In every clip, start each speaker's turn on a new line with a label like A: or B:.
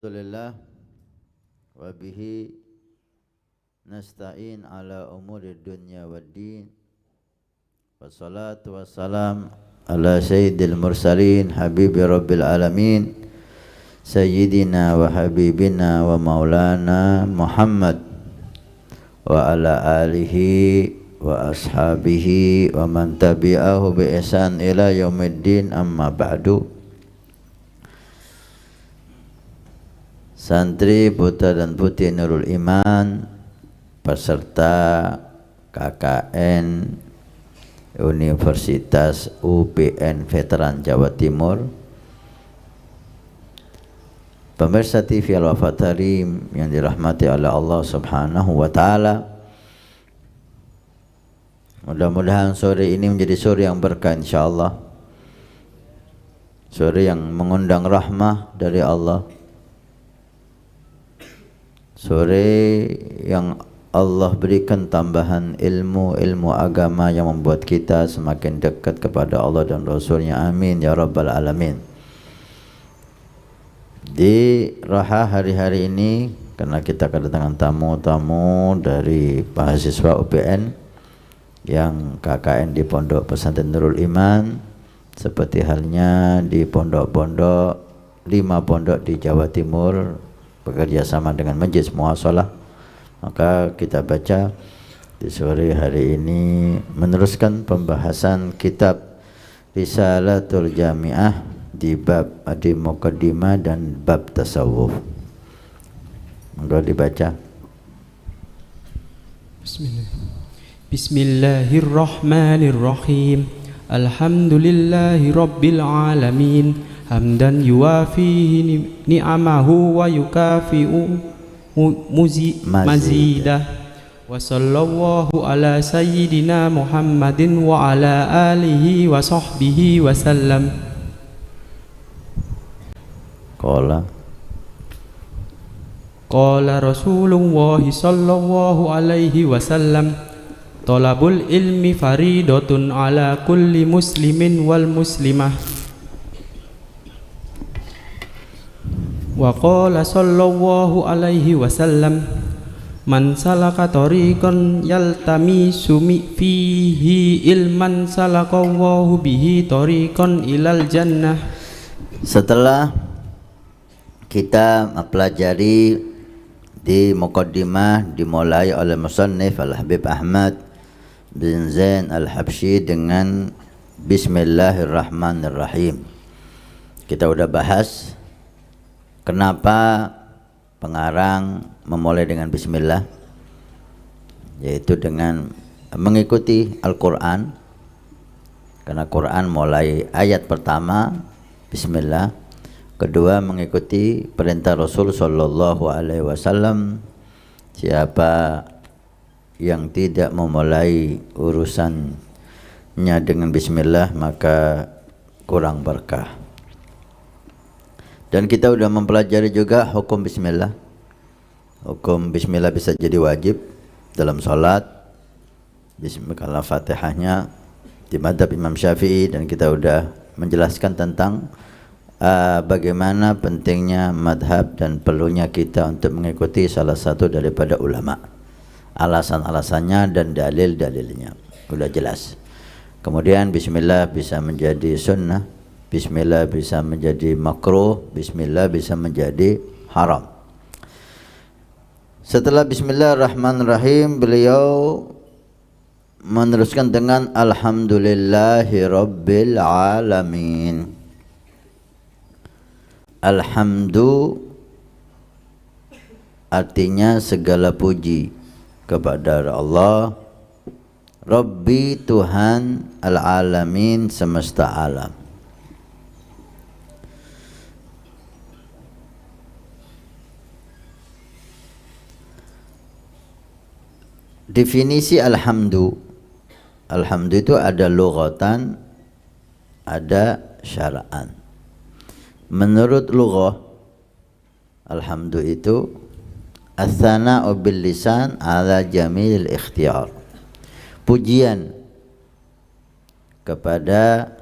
A: Alhamdulillah wa bihi nasta'in ala umuri dunya waddin. Wassalatu wassalam ala sayyidil mursalin habibi rabbil alamin sayyidina wa habibina wa maulana Muhammad wa ala alihi wa ashabihi wa man tabi'ahu bi ihsan ila yaumiddin, amma ba'du. Santri, putra dan putri Nurul Iman, peserta KKN Universitas UPN Veteran Jawa Timur, pemirsa TV Al-Wafa-Tarim yang dirahmati oleh Allah Subhanahu wa Ta'ala. Mudah-mudahan sore ini menjadi sore yang berkah insyaallah, sore yang mengundang rahmah dari Allah, sore yang Allah berikan tambahan ilmu agama yang membuat kita semakin dekat kepada Allah dan Rasulnya. Amin ya rabbal alamin. Di Raha hari-hari ini, karena kita kedatangan tamu-tamu dari mahasiswa UPN yang KKN di Pondok Pesantren Nurul Iman, seperti halnya di pondok-pondok 5 pondok di Jawa Timur bekerja sama dengan Majlis Muhasalah, maka kita baca di sore hari ini meneruskan pembahasan kitab Risalatul Jami'ah di bab Muqaddimah dan bab tasawuf. Monggo dibaca.
B: Bismillahirrahmanirrahim. Alhamdulillahi rabbil alamin. Hamdan yuwafihi ni'amahu wa yukafi'u mazidah. Wa sallallahu ala sayyidina Muhammadin wa ala alihi wa sahbihi wa sallam. Qala Rasulullah sallallahu alaihi wasallam, talabul ilmi faridatun ala kulli muslimin wal muslimah. Wa qala sallallahu alaihi wasallam, man salaka tariqan yaltamisu fihi ilman salakallahu bihi tariqan ilal jannah.
A: Setelah kita mempelajari di Muqaddimah dimulai oleh musannif Al-Habib Ahmad bin Zain Al-Habsyi dengan Bismillahirrahmanirrahim, kita udah bahas kenapa pengarang memulai dengan bismillah, yaitu dengan mengikuti Al-Quran, karena Quran mulai ayat pertama bismillah. Kedua, mengikuti perintah Rasul sallallahu alaihi wasallam, siapa yang tidak memulai urusannya dengan bismillah maka kurang berkah. Dan kita sudah mempelajari juga hukum bismillah. Hukum bismillah bisa jadi wajib dalam salat, bismillah Fatihahnya di mazhab Imam Syafi'i, dan kita sudah menjelaskan tentang bagaimana pentingnya madhab dan perlunya kita untuk mengikuti salah satu daripada ulama, alasan-alasannya dan dalil-dalilnya sudah jelas. Kemudian bismillah bisa menjadi sunnah, bismillah bisa menjadi makruh, bismillah bisa menjadi haram. Setelah bismillahirrahmanirrahim, beliau meneruskan dengan alhamdulillahi rabbil alamin. Alhamdu artinya segala puji kepada Allah, Rabbi Tuhan al-alamin semesta alam. Definisi alhamdu, alhamdu itu ada lughatan, ada syara'an. Menurut lughah, alhamdu itu as-sana'u bil lisan ala jamil ikhtiyar, pujian kepada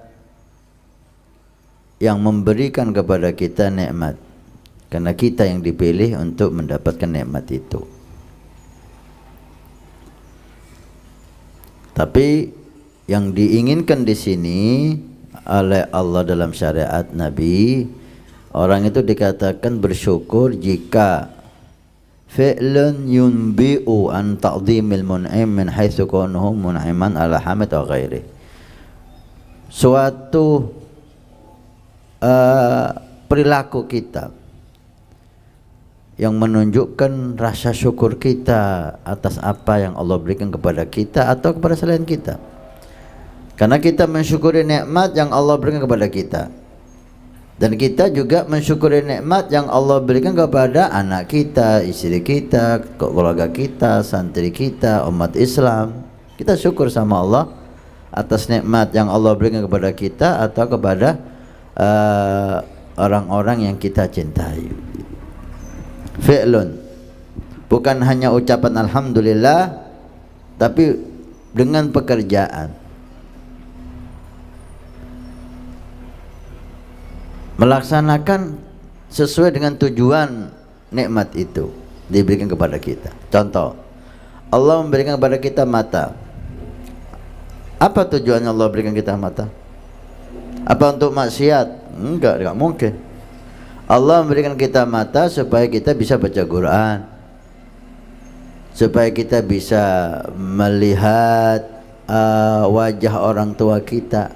A: yang memberikan kepada kita nikmat karena kita yang dipilih untuk mendapatkan nikmat itu. Tapi yang diinginkan di sini oleh Allah dalam syariat Nabi, orang itu dikatakan bersyukur jika fi'lun yunbi'u an ta'zimil mun'im min haitsu kaunuhu mun'iman ala hamid wa ghairi. Suatu perilaku kita yang menunjukkan rasa syukur kita atas apa yang Allah berikan kepada kita atau kepada selain kita. Karena kita mensyukuri nikmat yang Allah berikan kepada kita, dan kita juga mensyukuri nikmat yang Allah berikan kepada anak kita, istri kita, keluarga kita, santri kita, umat Islam. Kita syukur sama Allah atas nikmat yang Allah berikan kepada kita atau kepada orang-orang yang kita cintai. Fi'lun, bukan hanya ucapan alhamdulillah, tapi dengan pekerjaan. Melaksanakan sesuai dengan tujuan nikmat itu diberikan kepada kita. Contoh, Allah memberikan kepada kita mata. Apa tujuannya Allah berikan kita mata? Apa untuk maksiat? Enggak mungkin. Allah memberikan kita mata supaya kita bisa baca Quran, supaya kita bisa melihat wajah orang tua kita,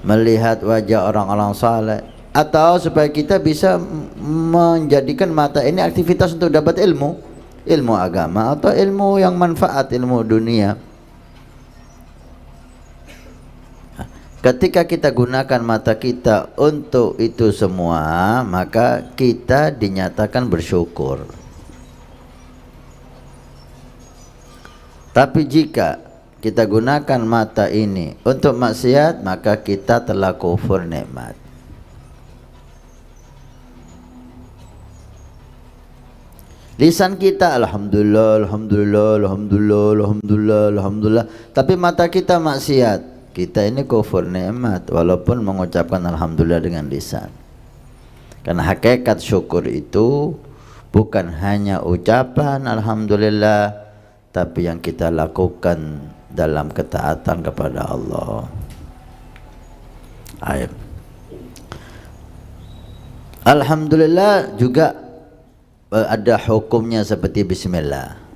A: melihat wajah orang-orang saleh, atau supaya kita bisa menjadikan mata ini aktivitas untuk dapat ilmu agama atau ilmu yang manfaat, ilmu dunia. Ketika kita gunakan mata kita untuk itu semua, maka kita dinyatakan bersyukur. Tapi jika kita gunakan mata ini untuk maksiat, maka kita telah kufur nikmat. Lisan kita alhamdulillah, alhamdulillah, alhamdulillah, alhamdulillah, alhamdulillah, tapi mata kita maksiat. Kita ini kufur nikmat walaupun mengucapkan alhamdulillah dengan lisan. Karena hakikat syukur itu bukan hanya ucapan alhamdulillah, tapi yang kita lakukan dalam ketaatan kepada Allah. Ayat. Alhamdulillah juga ada hukumnya seperti bismillah.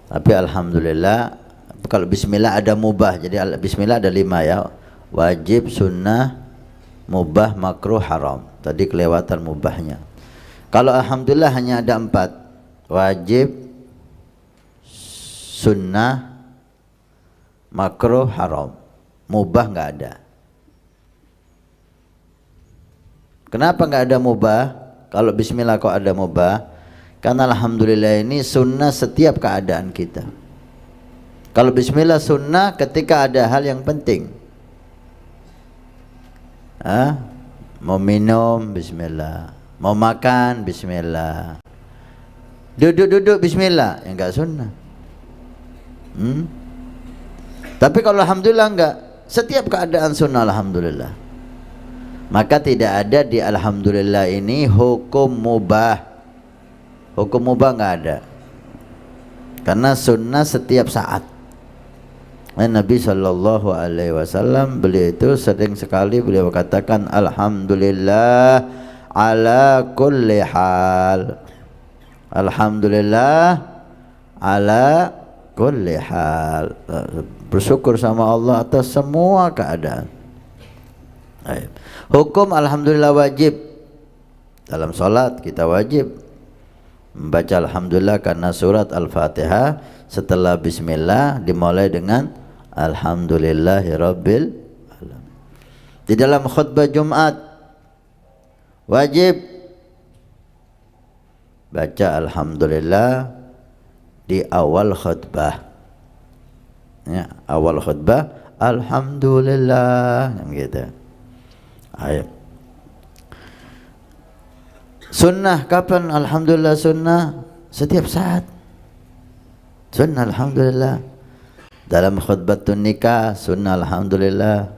A: Tapi alhamdulillah, kalau bismillah ada mubah. Jadi bismillah ada 5 ya. Wajib, sunnah, mubah, makruh, haram. Tadi kelewatan mubahnya. Kalau alhamdulillah hanya ada 4. Wajib, sunnah, makruh, haram. Mubah nggak ada. Kenapa nggak ada mubah? Kalau bismillah kok ada mubah? Karena alhamdulillah ini sunnah setiap keadaan kita. Kalau bismillah sunnah ketika ada hal yang penting. Mau minum bismillah, mau makan bismillah, duduk bismillah, ya enggak sunnah. Tapi kalau alhamdulillah enggak, setiap keadaan sunnah alhamdulillah. Maka tidak ada di alhamdulillah ini hukum mubah. Hukum mubah enggak ada. Karena sunnah setiap saat. Nabi sallallahu alaihi wasallam beliau itu sering sekali beliau katakan alhamdulillah ala kulli hal. Alhamdulillah ala kulli hal. Bersyukur sama Allah atas semua keadaan. Hukum alhamdulillah wajib. Dalam salat kita wajib membaca alhamdulillah karena surat Al-Fatihah setelah bismillah dimulai dengan alhamdulillahirabbil alamin. Di dalam khutbah Jumat wajib baca alhamdulillah di awal khutbah. Ya, awal khutbah alhamdulillah gitu. Ayo. Sunnah kapan? Alhamdulillah sunnah setiap saat. Sunnah alhamdulillah. Dalam khutbatun nikah sunnah alhamdulillah.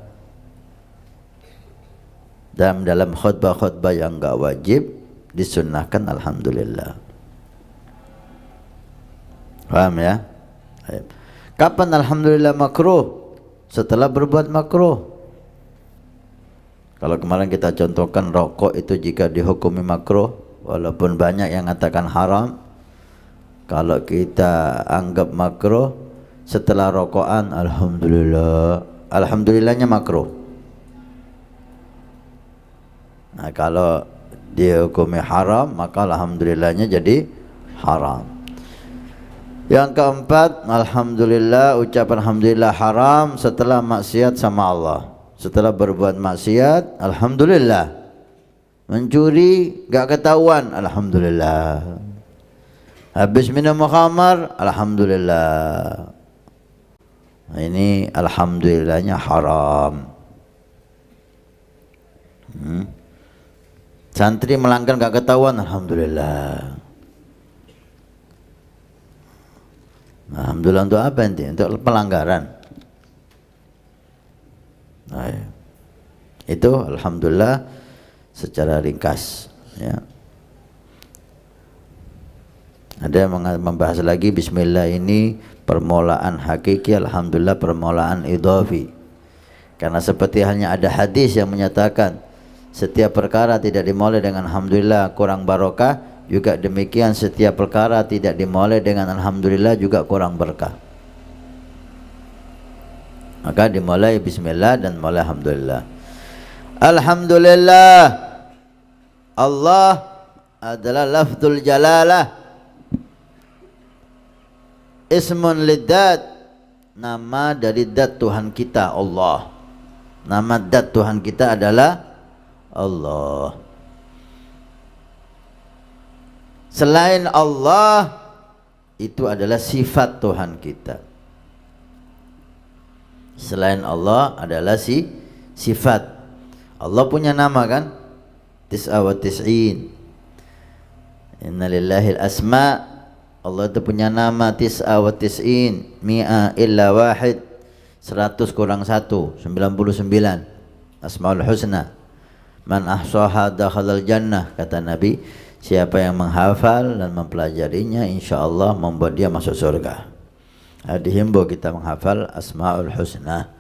A: dalam khutbah-khutbah yang enggak wajib disunnahkan alhamdulillah. Paham ya? Kapan alhamdulillah makruh? Setelah berbuat makruh. Kalau kemarin kita contohkan rokok itu jika dihukumi makruh, walaupun banyak yang mengatakan haram, kalau kita anggap makruh, setelah rokokan alhamdulillah, alhamdulillahnya makruh. Nah, kalau dihukumi haram, maka alhamdulillahnya jadi haram. Yang keempat, alhamdulillah, ucapan alhamdulillah haram setelah maksiat sama Allah. Setelah berbuat maksiat, alhamdulillah. Mencuri gak ketahuan, alhamdulillah. Habis minum khamar, alhamdulillah. Nah, ini alhamdulillahnya haram. Santri melanggar gak ketahuan, alhamdulillah. Alhamdulillah untuk apa nanti? Untuk pelanggaran. Nah, ya. Itu alhamdulillah secara ringkas ya. Ada yang membahas lagi bismillah ini permulaan hakiki, alhamdulillah permulaan idhafi. Karena seperti halnya ada hadis yang menyatakan setiap perkara tidak dimulai dengan alhamdulillah kurang barokah, juga demikian setiap perkara tidak dimulai dengan alhamdulillah juga kurang berkah. Maka dimulai bismillah dan mulai alhamdulillah. Alhamdulillah, Allah adalah lafzul jalalah, ismun lidzat, nama dari zat Tuhan kita Allah. Nama zat Tuhan kita adalah Allah. Selain Allah itu adalah sifat Tuhan kita. Selain Allah adalah sifat. Allah punya nama kan? Tis'a wa tis'in. Inna lillahi al-asma. Allah itu punya nama tis'a wa tis'in. Mi'a illa wahid. 100 kurang 1. 99. Asma'ul husna. Man ahsaha dakhalal jannah. Kata Nabi, siapa yang menghafal dan mempelajarinya, insyaAllah membuat dia masuk surga. Dihimbau kita menghafal Asma'ul Husna.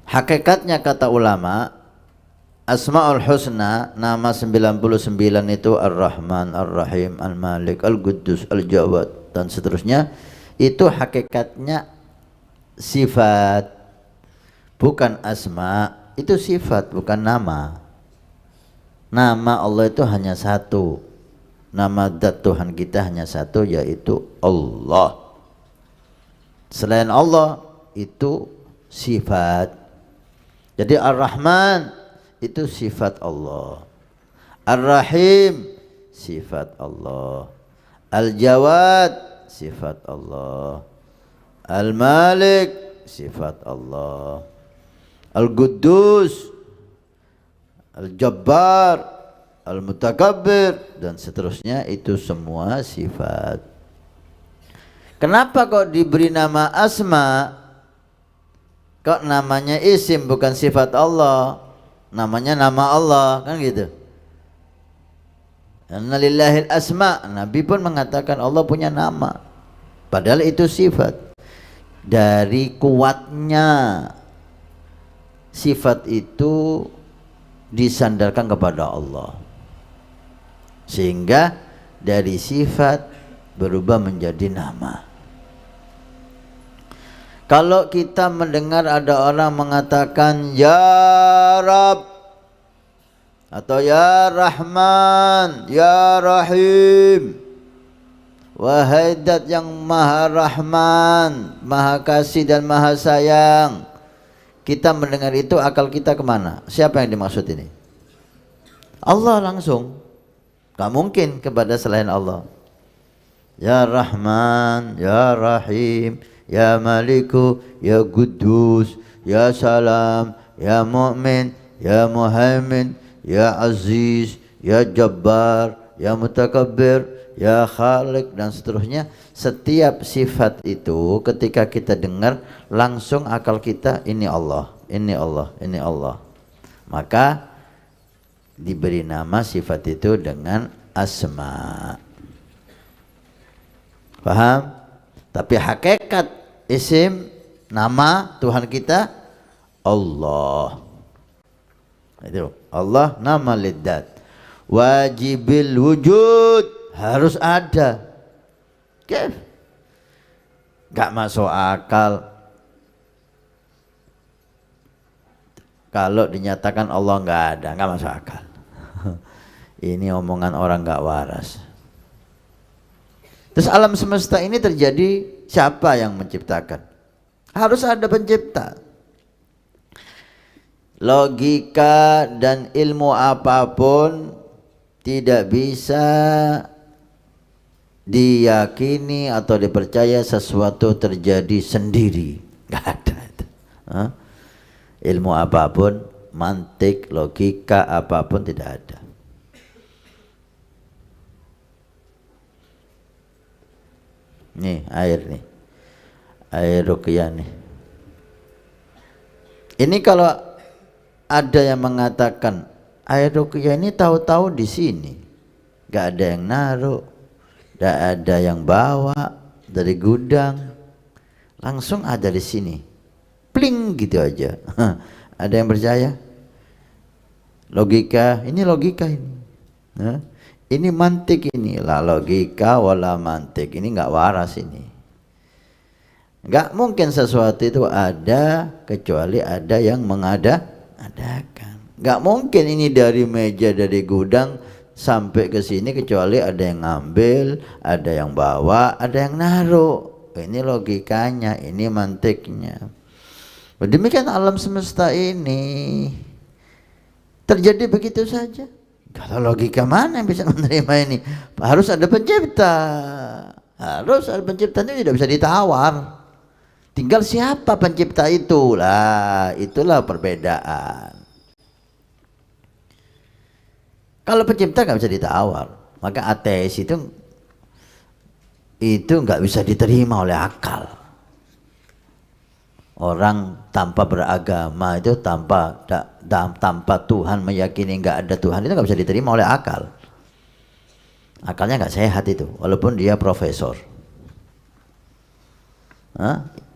A: Hakikatnya kata ulama, Asma'ul Husna, nama 99 itu Ar-Rahman, Ar-Rahim, Al-Malik, Al-Quddus, Al-Jawad dan seterusnya. Itu hakikatnya sifat, bukan asma. Itu sifat, bukan nama. Nama Allah itu hanya satu. Nama zat Tuhan kita hanya satu, yaitu Allah. Selain Allah itu sifat. Jadi Ar-Rahman itu sifat Allah, Ar-Rahim sifat Allah, Al-Jawad sifat Allah, Al-Malik sifat Allah, Al-Quddus, Al-Jabbar, Al-Mutakabbir dan seterusnya, itu semua sifat. Kenapa kok diberi nama asma? Kok namanya isim bukan sifat Allah? Namanya nama Allah kan gitu. Inna lillahil asma. Nabi pun mengatakan Allah punya nama, padahal itu sifat. Dari kuatnya sifat itu disandarkan kepada Allah, sehingga dari sifat berubah menjadi nama. Kalau kita mendengar ada orang mengatakan ya Rab atau ya Rahman, ya Rahim, wahai zat yang maha Rahman, maha kasih dan maha sayang, kita mendengar itu akal kita kemana? Siapa yang dimaksud ini? Allah langsung. Gak mungkin kepada selain Allah. Ya Rahman, ya Rahim, ya Maliku, ya Quddus, ya Salam, ya Mu'min, ya Muhaimin, ya Aziz, ya Jabbar, ya Mutakabbir, ya Khalik dan seterusnya. Setiap sifat itu ketika kita dengar langsung akal kita ini Allah, ini Allah, ini Allah. Maka diberi nama sifat itu dengan asma. Paham? Tapi hakikat isim nama Tuhan kita Allah. Itu Allah nama lidzat. Wajibil wujud, harus ada. Kif? Gak masuk akal kalau dinyatakan Allah nggak ada, nggak masuk akal. Ini omongan orang nggak waras. Terus alam semesta ini terjadi, siapa yang menciptakan? Harus ada pencipta. Logika dan ilmu apapun tidak bisa diyakini atau dipercaya sesuatu terjadi sendiri. Nggak ada itu. Ilmu apapun, mantik, logika apapun tidak ada. Nih air nih, air ruqyah nih. Ini kalau ada yang mengatakan air ruqyah ini tahu-tahu di sini, nggak ada yang naruh, nggak ada yang bawa dari gudang, langsung ada di sini, pling gitu aja. Ada yang percaya? Logika, ini logika ini. Ini mantik ini, la logika wala mantik, ini nggak waras ini. Nggak mungkin sesuatu itu ada kecuali ada yang mengadakan. Nggak mungkin ini dari meja dari gudang sampai ke sini kecuali ada yang ngambil, ada yang bawa, ada yang naruh. Ini logikanya, ini mantiknya. Demikian alam semesta ini terjadi begitu saja. Kalau logika mana yang bisa menerima ini? Harus ada pencipta. Harus ada pencipta, itu tidak bisa ditawar. Tinggal siapa pencipta itu? Lah, itulah perbedaan. Kalau pencipta nggak bisa ditawar, maka ateis itu nggak bisa diterima oleh akal. Orang tanpa beragama itu tanpa Tuhan, meyakini nggak ada Tuhan, itu nggak bisa diterima oleh akal. Akalnya nggak sehat itu, walaupun dia profesor.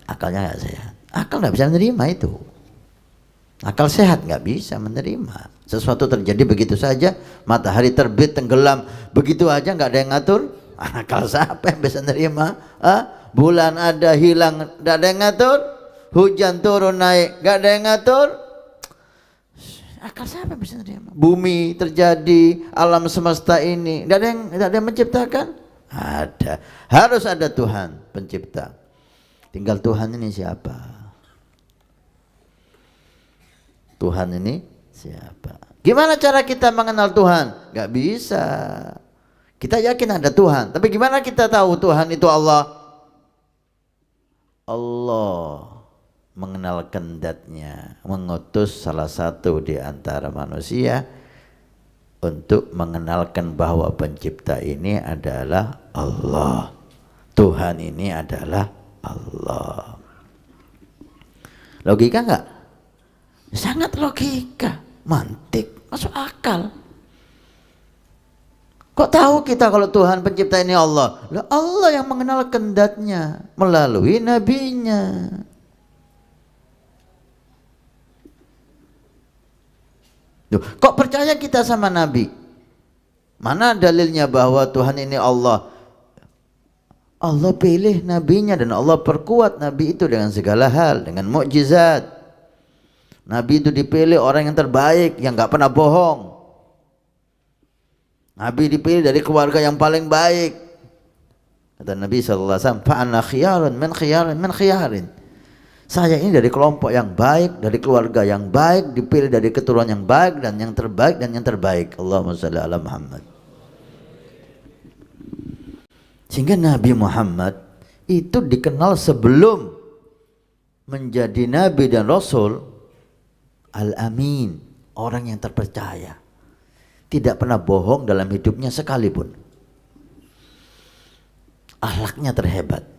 A: Akalnya nggak sehat. Akal nggak bisa menerima itu. Akal sehat nggak bisa menerima. Sesuatu terjadi begitu saja, matahari terbit tenggelam begitu aja, nggak ada yang ngatur. Akal siapa yang bisa menerima? Bulan ada hilang, nggak ada yang ngatur. Hujan turun naik, nggak ada yang ngatur. Akal siapa yang bisa menerima? Bumi terjadi, alam semesta ini, nggak ada yang menciptakan. Ada, harus ada Tuhan pencipta. Tinggal Tuhan ini siapa? Tuhan ini siapa? Gimana cara kita mengenal Tuhan? Gak bisa. Kita yakin ada Tuhan, tapi gimana kita tahu Tuhan itu Allah? Allah mengenalkan zatnya, mengutus salah satu di antara manusia untuk mengenalkan bahwa pencipta ini adalah Allah. Tuhan ini adalah Allah. Logika enggak? Sangat logika, mantik, masuk akal. Kok tahu kita kalau Tuhan pencipta ini Allah? Lah Allah yang mengenalkan zatnya melalui nabinya. Kok percaya kita sama nabi? Mana dalilnya bahwa Tuhan ini Allah? Allah pilih nabinya dan Allah perkuat nabi itu dengan segala hal, dengan mukjizat. Nabi itu dipilih orang yang terbaik, yang gak pernah bohong. Nabi dipilih dari keluarga yang paling baik. Kata Nabi SAW, fa'ana khiyarun min khiyarin min khiyarin. Saya ini dari kelompok yang baik, dari keluarga yang baik, dipilih dari keturunan yang baik dan yang terbaik dan yang terbaik. Allahumma shalli ala Muhammad. Sehingga Nabi Muhammad itu dikenal sebelum menjadi Nabi dan Rasul, Al-Amin, orang yang terpercaya. Tidak pernah bohong dalam hidupnya sekalipun. Akhlaknya terhebat.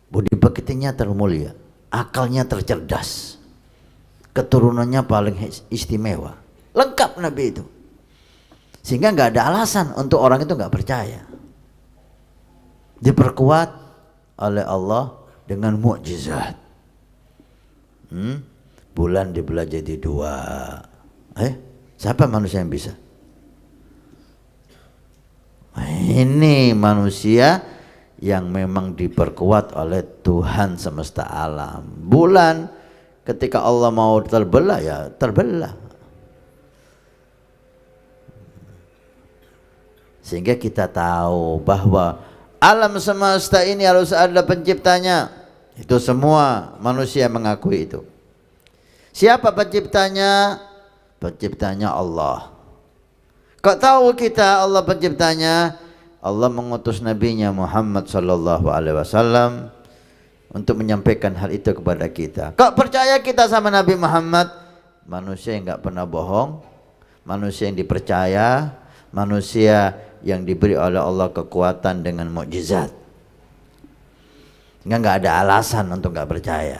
A: Budi pekertinya termulia, akalnya tercerdas, keturunannya paling istimewa. Lengkap Nabi itu. Sehingga nggak ada alasan untuk orang itu nggak percaya. Diperkuat oleh Allah dengan mukjizat. Bulan dibelah jadi 2. Siapa manusia yang bisa? Ini manusia yang memang diperkuat oleh Tuhan semesta alam. Bulan ketika Allah mau terbelah ya terbelah. Sehingga kita tahu bahwa alam semesta ini harus ada penciptanya. Itu semua manusia mengakui itu. Siapa penciptanya? Penciptanya Allah. Kok tahu kita Allah penciptanya? Allah mengutus nabinya Muhammad sallallahu alaihi wasallam untuk menyampaikan hal itu kepada kita. Kok percaya kita sama Nabi Muhammad? Manusia yang enggak pernah bohong, manusia yang dipercaya, manusia yang diberi oleh Allah kekuatan dengan mukjizat. Enggak ada alasan untuk enggak percaya.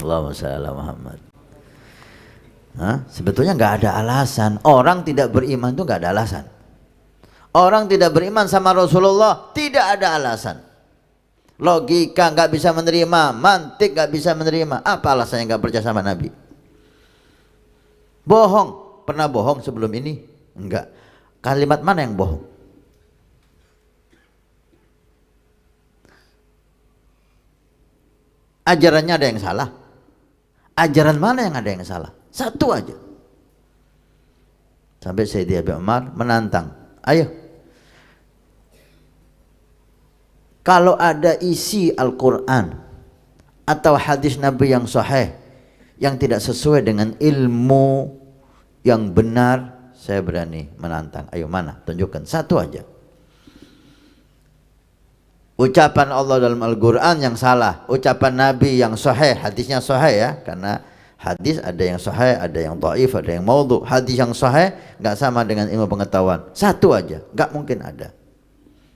A: Allahumma shalli ala Muhammad. Sebetulnya enggak ada alasan. Orang tidak beriman itu enggak ada alasan. Orang tidak beriman sama Rasulullah tidak ada alasan. Logika enggak bisa menerima, mantik enggak bisa menerima. Apa alasannya enggak percaya sama Nabi? Bohong. Pernah bohong sebelum ini? Enggak. Kalimat mana yang bohong? Ajarannya ada yang salah. Ajaran mana yang ada yang salah? Satu aja. Sampai Sayyidi Abi Umar menantang. Ayo. Kalau ada isi Al-Quran atau hadis Nabi yang sahih yang tidak sesuai dengan ilmu yang benar, saya berani menantang. Ayo mana? Tunjukkan satu aja. Ucapan Allah dalam Al-Quran yang salah, ucapan Nabi yang sahih, hadisnya sahih ya, karena hadis ada yang sahih, ada yang dhaif, ada yang maudhu. Hadis yang sahih nggak sama dengan ilmu pengetahuan. Satu aja, nggak mungkin ada.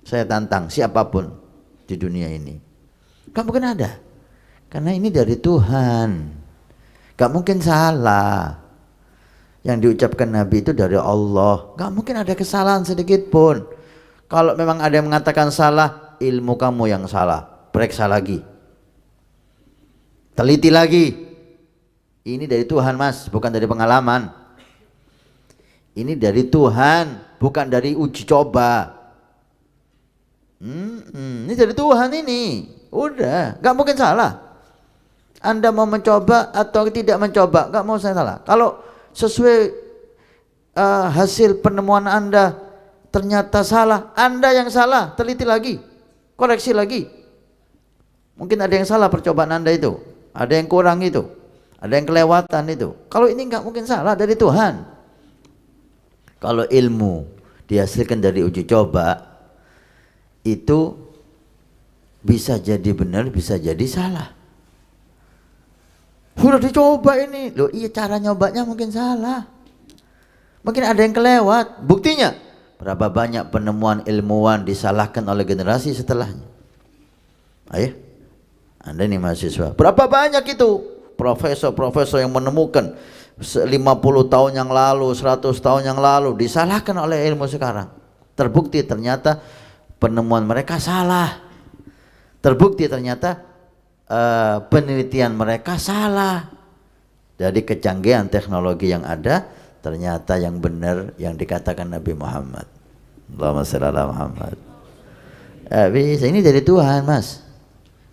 A: Saya tantang siapapun di dunia ini, nggak mungkin ada, karena ini dari Tuhan, nggak mungkin salah. Yang diucapkan Nabi itu dari Allah, nggak mungkin ada kesalahan sedikit pun. Kalau memang ada yang mengatakan salah, ilmu kamu yang salah. Periksa lagi, teliti lagi. Ini dari Tuhan mas, bukan dari pengalaman. Ini dari Tuhan, bukan dari uji coba. Ini dari Tuhan ini. Udah, nggak mungkin salah. Anda mau mencoba atau tidak mencoba, nggak mau saya salah. Kalau sesuai hasil penemuan Anda ternyata salah, Anda yang salah, teliti lagi, koreksi lagi. Mungkin ada yang salah percobaan Anda itu, ada yang kurang itu, ada yang kelewatan itu. Kalau ini nggak mungkin salah, dari Tuhan. Kalau ilmu dihasilkan dari uji coba, itu bisa jadi benar, bisa jadi salah. Sudah dicoba ini, loh iya cara nyobanya mungkin salah, mungkin ada yang kelewat. Buktinya berapa banyak penemuan ilmuwan disalahkan oleh generasi setelahnya. Ayo, Anda ini mahasiswa, berapa banyak itu profesor-profesor yang menemukan 50 tahun yang lalu, 100 tahun yang lalu disalahkan oleh ilmu sekarang. Terbukti ternyata penemuan mereka salah. Terbukti ternyata penelitian mereka salah. Dari kecanggihan teknologi yang ada, ternyata yang benar yang dikatakan Nabi Muhammad. Allahumma shalli ala Muhammad. Bisa, ini dari Tuhan mas,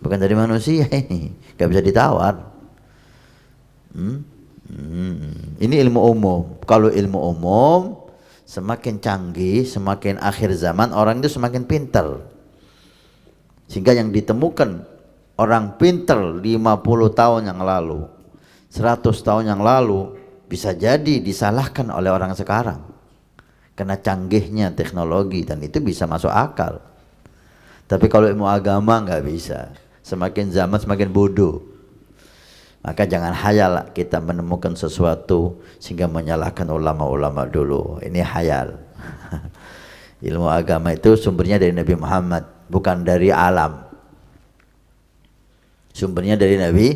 A: bukan dari manusia ini. Gak bisa ditawar. Ini ilmu umum. Kalau ilmu umum semakin canggih, semakin akhir zaman orang itu semakin pintar. Sehingga yang ditemukan orang pinter 50 tahun yang lalu, 100 tahun yang lalu, bisa jadi disalahkan oleh orang sekarang karena canggihnya teknologi, dan itu bisa masuk akal. Tapi kalau ilmu agama nggak bisa, semakin zaman semakin bodoh. Maka jangan hayal kita menemukan sesuatu sehingga menyalahkan ulama-ulama dulu. Ini hayal. Ilmu agama itu sumbernya dari Nabi Muhammad, bukan dari alam. Sumbernya dari Nabi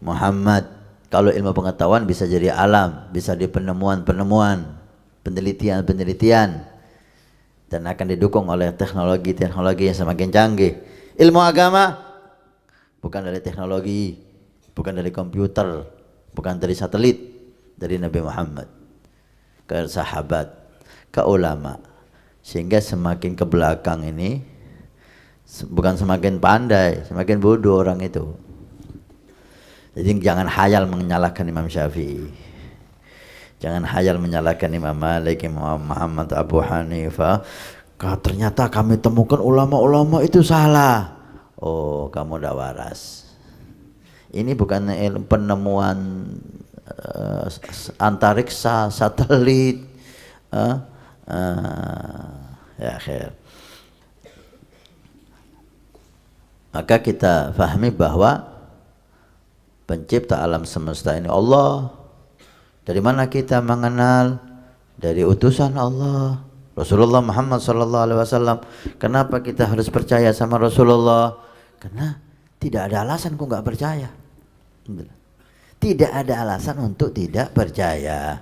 A: Muhammad. Kalau ilmu pengetahuan bisa jadi alam, bisa di penemuan-penemuan, penelitian-penelitian, dan akan didukung oleh teknologi-teknologi yang semakin canggih. Ilmu agama bukan dari teknologi, bukan dari komputer, bukan dari satelit, dari Nabi Muhammad ke sahabat, ke ulama. Sehingga semakin ke belakang ini bukan semakin pandai, semakin bodoh orang itu. Jadi jangan hayal menyalahkan Imam Syafi'i, jangan hayal menyalahkan Imam Malik, Imam Muhammad, Abu Hanifah. Ternyata kami temukan ulama-ulama itu salah. Oh, kamu udah waras. Ini bukan penemuan antariksa, satelit. Ya khair. Maka kita fahami bahwa pencipta alam semesta ini Allah. Dari mana kita mengenal? Dari utusan Allah, Rasulullah Muhammad SAW. Kenapa kita harus percaya sama Rasulullah? Karena tidak ada alasan kok nggak percaya. Tidak ada alasan untuk tidak percaya.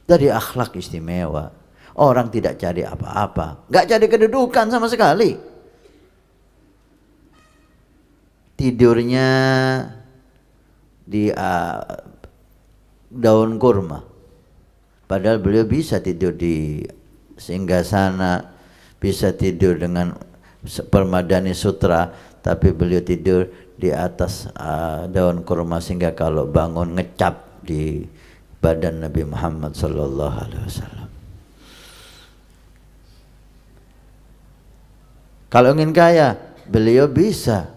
A: Dari akhlak istimewa, orang tidak cari apa-apa, nggak cari kedudukan sama sekali. Tidurnya di daun kurma, padahal beliau bisa tidur di singgasana, bisa tidur dengan permadani sutra, tapi beliau tidur di atas daun kurma sehingga kalau bangun ngecap di badan Nabi Muhammad SAW. Kalau ingin kaya, beliau bisa.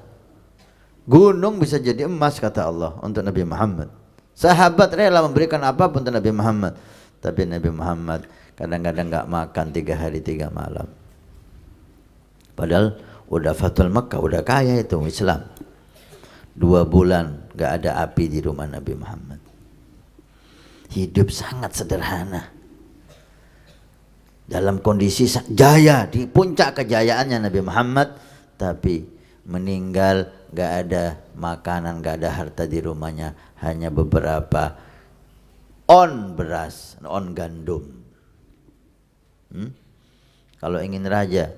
A: Gunung bisa jadi emas kata Allah untuk Nabi Muhammad. Sahabat rela memberikan apapun untuk Nabi Muhammad. Tapi Nabi Muhammad kadang-kadang gak makan 3 hari 3 malam. Padahal udah Fathul Makkah, udah kaya itu Islam. 2 bulan gak ada api di rumah Nabi Muhammad. Hidup sangat sederhana. Dalam kondisi jaya, di puncak kejayaannya Nabi Muhammad, tapi meninggal gak ada makanan, gak ada harta di rumahnya, hanya beberapa on beras, on gandum. Kalau ingin raja,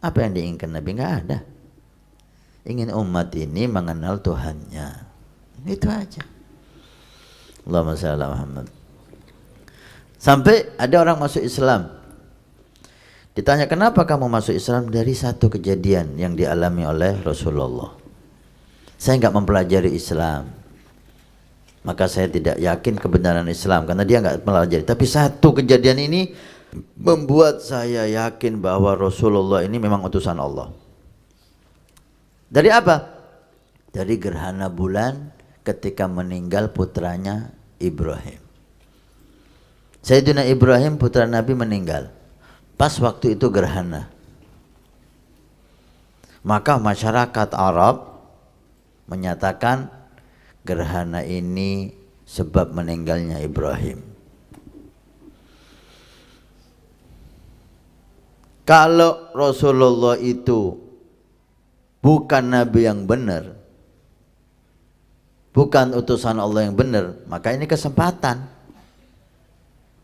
A: apa yang diinginkan Nabi? Gak ada. Ingin umat ini mengenal Tuhannya, itu aja. Allahumma shalli ala Muhammad. Sampai ada orang masuk Islam, ditanya kenapa kamu masuk Islam? Dari satu kejadian yang dialami oleh Rasulullah. Saya enggak mempelajari Islam, maka saya tidak yakin kebenaran Islam karena dia enggak mempelajari. Tapi satu kejadian ini membuat saya yakin bahwa Rasulullah ini memang utusan Allah. Dari apa? Dari gerhana bulan ketika meninggal putranya Ibrahim. Sayyidina Ibrahim putra Nabi meninggal. Pas waktu itu gerhana. Maka masyarakat Arab menyatakan gerhana ini sebab meninggalnya Ibrahim. Kalau Rasulullah itu bukan Nabi yang benar, bukan utusan Allah yang benar, maka ini kesempatan.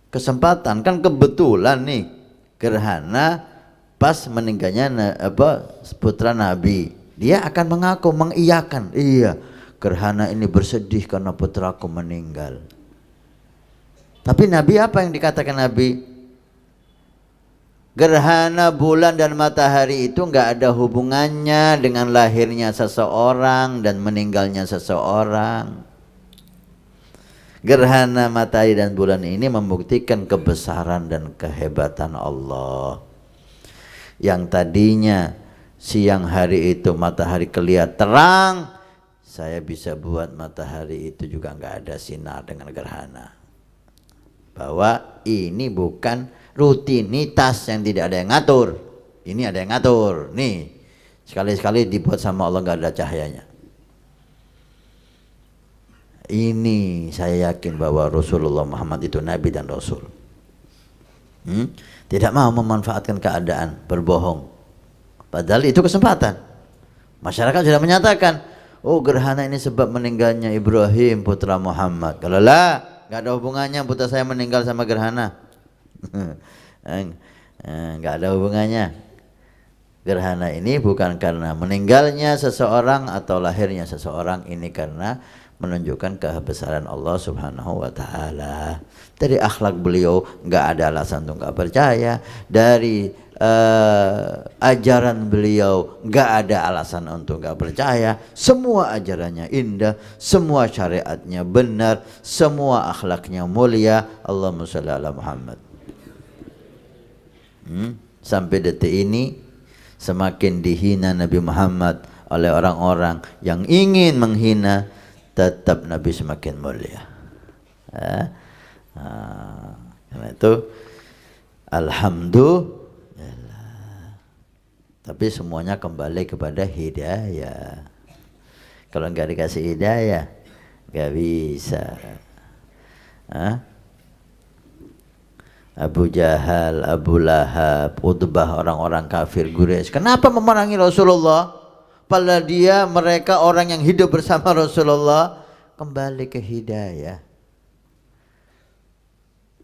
A: Kesempatan kan kebetulan nih gerhana pas meninggalnya putra Nabi. Dia akan mengaku, mengiyakan, iya gerhana ini bersedih karena putraku meninggal. Tapi Nabi apa yang dikatakan Nabi? Gerhana bulan dan matahari itu enggak ada hubungannya dengan lahirnya seseorang dan meninggalnya seseorang. Gerhana matahari dan bulan ini membuktikan kebesaran dan kehebatan Allah. Yang tadinya siang hari itu matahari kelihatan terang, saya bisa buat matahari itu juga enggak ada sinar dengan gerhana. Bahwa ini bukan rutinitas yang tidak ada yang ngatur. Ini ada yang ngatur. Nih, sekali-sekali dibuat sama Allah enggak ada cahayanya. Ini saya yakin bahwa Rasulullah Muhammad itu Nabi dan Rasul. Tidak mau memanfaatkan keadaan, berbohong. Padahal itu kesempatan. Masyarakat sudah menyatakan, oh gerhana ini sebab meninggalnya Ibrahim putra Muhammad. Kalau lah, nggak ada hubungannya putra saya meninggal sama gerhana. Nggak ada hubungannya. Gerhana ini bukan karena meninggalnya seseorang atau lahirnya seseorang, ini karena menunjukkan kebesaran Allah Subhanahu wa taala. Dari akhlak beliau nggak ada alasan untuk nggak percaya. Dari ajaran beliau nggak ada alasan untuk nggak percaya. Semua ajarannya indah, semua syariatnya benar, semua akhlaknya mulia. Allahumma sholli ala Muhammad. Sampai detik ini semakin dihina Nabi Muhammad oleh orang-orang yang ingin menghina, tetap Nabi semakin mulia. Karena itu alhamdulillah. Tapi semuanya kembali kepada hidayah. Kalau nggak dikasih hidayah, nggak bisa. Abu Jahal, Abu Lahab, Utbah, orang-orang kafir Quraisy, kenapa memerangi Rasulullah? Padahal mereka orang yang hidup bersama Rasulullah. Kembali ke hidayah.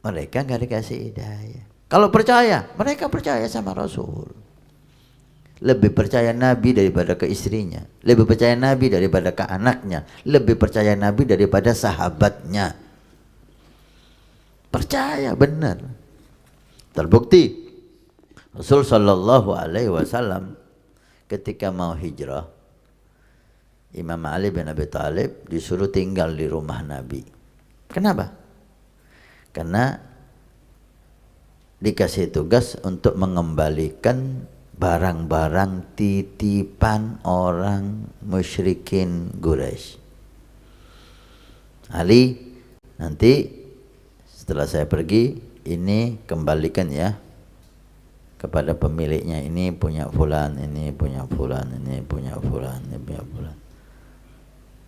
A: Mereka nggak dikasih hidayah. Kalau percaya, mereka percaya sama Rasul. Lebih percaya Nabi daripada ke istrinya, lebih percaya Nabi daripada ke anaknya, lebih percaya Nabi daripada sahabatnya. Percaya benar. Terbukti Rasul sallallahu alaihi wasallam ketika mau hijrah, Imam Ali bin Abi Thalib disuruh tinggal di rumah Nabi. Kenapa? Karena dikasih tugas untuk mengembalikan barang-barang titipan orang musyrikin Quraisy. Ali, nanti setelah saya pergi, ini kembalikan ya kepada pemiliknya. Ini punya fulan, ini punya fulan, ini punya fulan, ini punya fulan.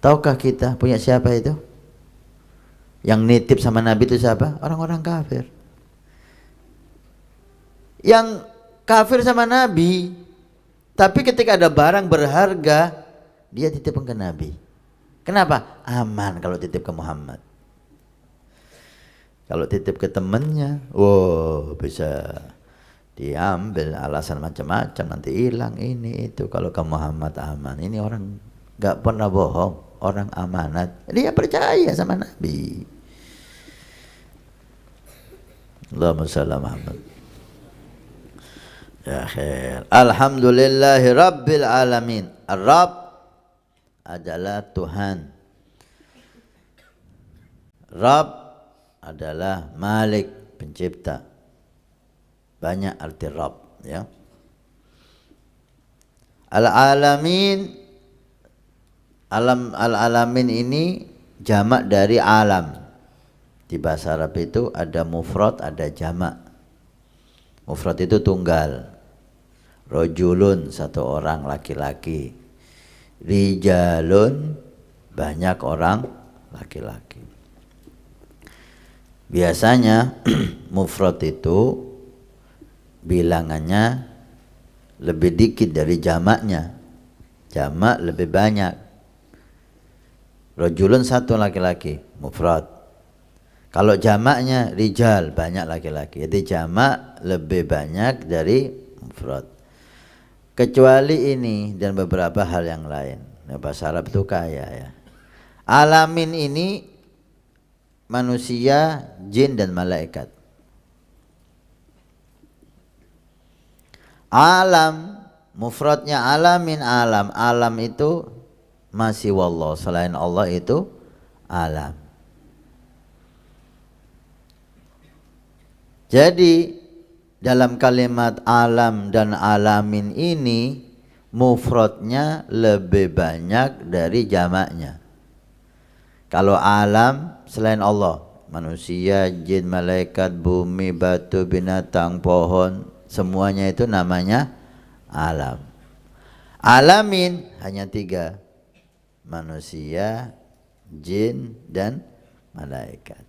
A: Tahukah kita punya siapa itu? Yang nitip sama Nabi itu siapa? Orang-orang kafir. Yang kafir sama Nabi, tapi ketika ada barang berharga, dia titipkan ke Nabi. Kenapa? Aman kalau titip ke Muhammad. Kalau titip ke temennya, wow, bisa diambil alasan macam-macam, nanti hilang ini itu. Kalau ke Muhammad aman. Ini orang gak pernah bohong, orang amanat. Dia percaya sama Nabi. Allahumma shalli Muhammad. Ya khair. Alhamdulillahi Rabbil Alamin. Ar-Rabb adalah Tuhan. Rabb adalah Malik, pencipta. Banyak arti Rabb ya. Al-Alamin, Al-Alamin ini jamak dari alam. Di bahasa Arab itu ada mufrad, ada jamak. Mufrad itu tunggal. Rojulun, satu orang laki-laki. Rijalun, banyak orang laki-laki. Biasanya mufrad itu bilangannya lebih dikit dari jamaknya. Jamak lebih banyak. Rojulun satu laki-laki, mufrad. Kalau jamaknya rijal, banyak laki-laki. Jadi jamak lebih banyak dari mufrad. Kecuali ini dan beberapa hal yang lain. Nah, bahasa Arab itu kaya ya. Alamin ini manusia, jin dan malaikat. Alam, mufradnya alamin, alam. Alam itu masih wallah, selain Allah itu alam. Jadi dalam kalimat alam dan alamin ini mufradnya lebih banyak dari jamaknya. Kalau alam selain Allah, manusia, jin, malaikat, bumi, batu, binatang, pohon, semuanya itu namanya alam. Alamin hanya 3, manusia, jin, dan malaikat.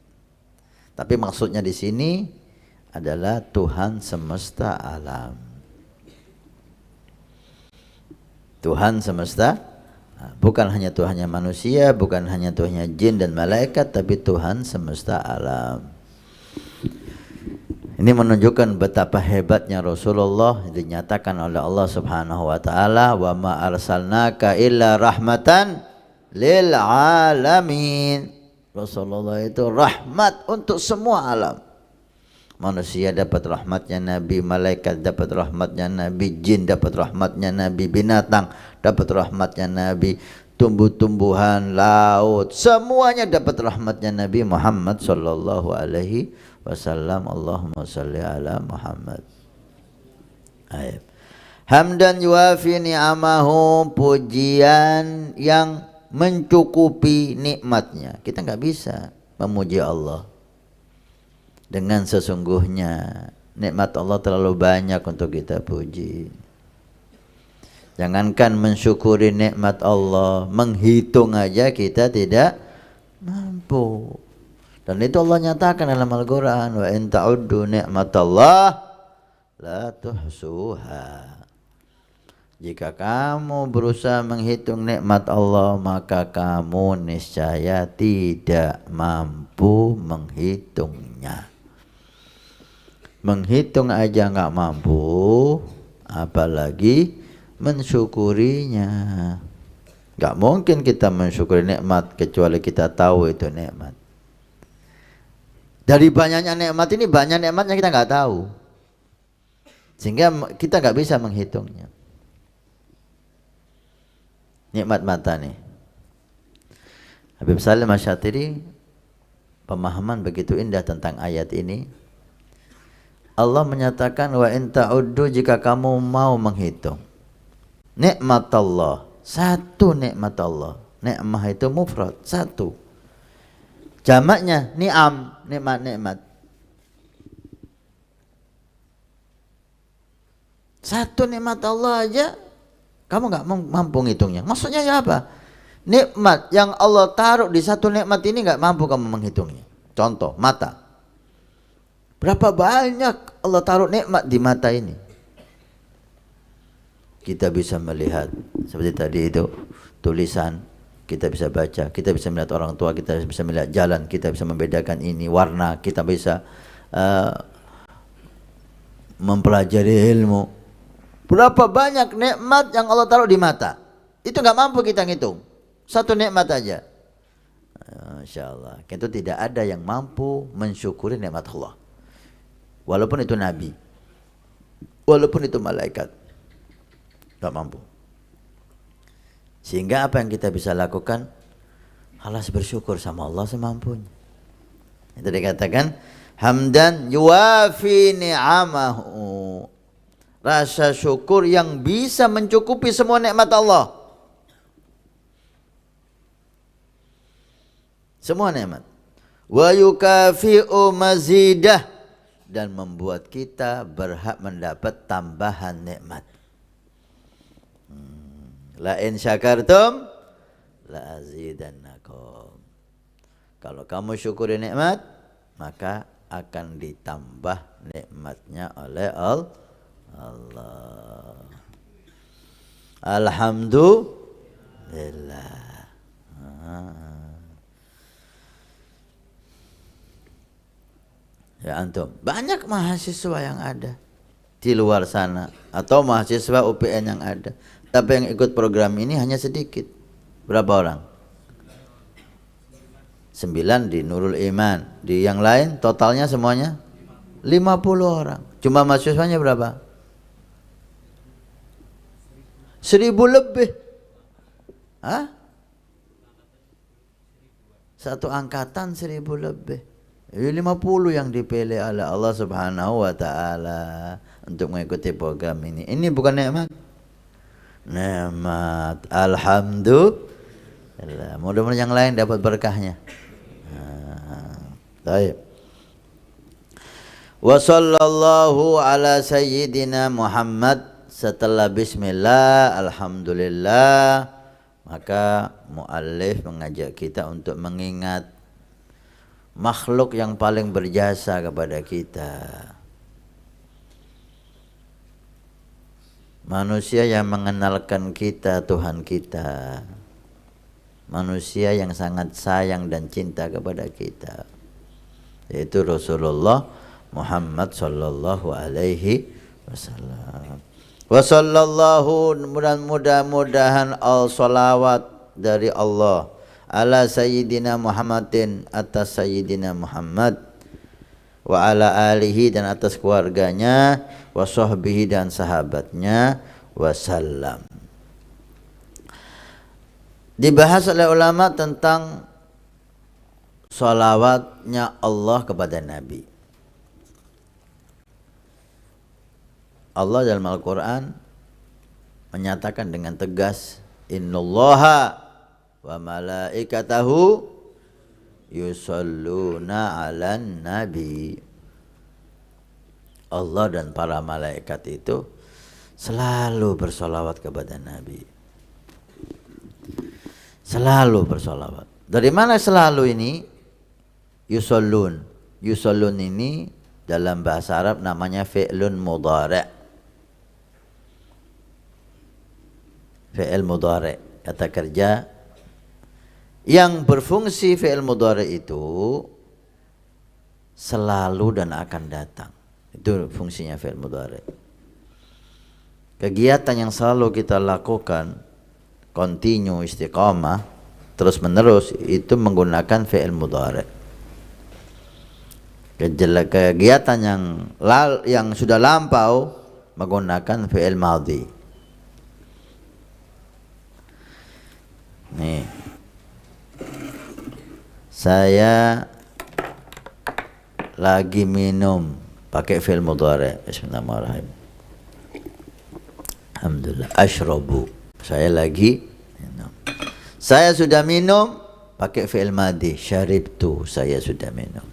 A: Tapi maksudnya di sini adalah Tuhan semesta alam. Tuhan semesta, bukan hanya Tuhannya manusia, bukan hanya Tuhannya jin dan malaikat, tapi Tuhan semesta alam. Ini menunjukkan betapa hebatnya Rasulullah, dinyatakan oleh Allah Subhanahu wa taala, wa ma arsalnaka illa rahmatan lil alamin. Rasulullah itu rahmat untuk semua alam. Manusia dapat rahmatnya Nabi, malaikat dapat rahmatnya Nabi, jin dapat rahmatnya Nabi, binatang dapat rahmatnya Nabi, tumbuh-tumbuhan, laut, semuanya dapat rahmatnya Nabi Muhammad sallallahu alaihi wasallam. Allahumma salli ala Muhammad. Ayat. Hamdan yuafi ni'amahu, pujian yang mencukupi nikmatnya. Kita nggak bisa memuji Allah dengan sesungguhnya. Nikmat Allah terlalu banyak untuk kita puji. Jangankan mensyukuri nikmat Allah, menghitung aja kita tidak mampu. Dan itu Allah nyatakan dalam Al-Quran, wa in ta'uddu ni'matallah la tuhsuha. Jika kamu berusaha menghitung nikmat Allah, maka kamu niscaya tidak mampu menghitungnya. Menghitung aja nggak mampu, apalagi mensyukurinya. Nggak mungkin kita mensyukuri nikmat kecuali kita tahu itu nikmat. Dari banyaknya nikmat ini, banyak nikmatnya kita nggak tahu, sehingga kita nggak bisa menghitungnya. Nikmat mata nih, Habib Salim Asy-Syatiri pemahaman begitu indah tentang ayat ini. Allah menyatakan, wa in ta'uddu, jika kamu mau menghitung nikmat Allah, satu nikmat Allah. Nikmah itu mufrad, satu. Jamaknya ni'am, nikmat-nikmat. Satu nikmat Allah aja kamu nggak mampu ngitungnya. Maksudnya ya apa? Nikmat yang Allah taruh di satu nikmat ini nggak mampu kamu menghitungnya. Contoh, mata. Berapa banyak Allah taruh nikmat di mata ini. Kita bisa melihat seperti tadi itu tulisan, kita bisa baca, kita bisa melihat orang tua, kita bisa melihat jalan, kita bisa membedakan ini warna, kita bisa mempelajari ilmu. Berapa banyak nikmat yang Allah taruh di mata, itu nggak mampu kita ngitung. Satu nikmat aja. Masya Allah. Itu tidak ada yang mampu mensyukuri nikmat Allah, walaupun itu nabi, walaupun itu malaikat, nggak mampu. Sehingga apa yang kita bisa lakukan? Alas bersyukur sama Allah semampunya. Itu dikatakan hamdan yuwafi ni'amahu, rasa syukur yang bisa mencukupi semua nikmat Allah. Semua nikmat. Wa yukafi'u mazidah, dan membuat kita berhak mendapat tambahan nikmat. La in syakartum la azidannakum. Kalau kamu syukuri nikmat, maka akan ditambah nikmatnya oleh Allah. Alhamdulillah. Ya antum, banyak mahasiswa yang ada di luar sana atau mahasiswa UPN yang ada, tapi yang ikut program ini hanya sedikit. Berapa orang? 9 di Nurul Iman. Di yang lain totalnya semuanya 50 orang. Cuma mahasiswanya berapa? 1000 lebih. Hah? Satu angkatan 1000 lebih. 50 yang dipilih oleh Allah Subhanahu wa taala untuk mengikuti program ini. Ini bukan nikmat. Nikmat. Alhamdulillah. Mudah-mudahan yang lain dapat berkahnya. Baik. Wa sallallahu ala sayyidina Muhammad. Setelah bismillah, alhamdulillah, maka muallif mengajak kita untuk mengingat makhluk yang paling berjasa kepada kita. manusia yang mengenalkan kita Tuhan kita, manusia yang sangat sayang dan cinta kepada kita, yaitu Rasulullah Muhammad sallallahu alaihi wasallam. Wa sallallahu, mudah-mudahan al-salawat dari Allah ala sayyidina Muhammadin, atas sayyidina Muhammad, wa ala alihi, dan atas keluarganya, wa sahbihi, dan sahabatnya, wasallam. Dibahas oleh ulama tentang salawatnya Allah kepada Nabi. Allah dalam Al-Quran menyatakan dengan tegas, innallaha wa malaikatahu yusalluna 'alan nabi. Allah dan para malaikat itu selalu bersolawat kepada Nabi. Selalu bersolawat. Dari mana selalu ini? Yusallun. Yusallun ini dalam bahasa Arab namanya fi'lun mudhari'. Fi'il mudhari', kata kerja yang berfungsi. Fi'il mudhari' itu selalu dan akan datang. Itu fungsinya fi'il mudhari'. Kegiatan yang selalu kita lakukan, continue, istiqamah, terus menerus, itu menggunakan fi'il mudhari'. Kegiatan yang sudah lampau menggunakan fi'il madhi. Nih, saya lagi minum, pakai fi'il mudhari'. Bismillahirrahmanirrahim. Alhamdulillah. Ashrabu, saya lagi minum. Saya sudah minum, pakai fi'il madhi. Syaribtu, saya sudah minum.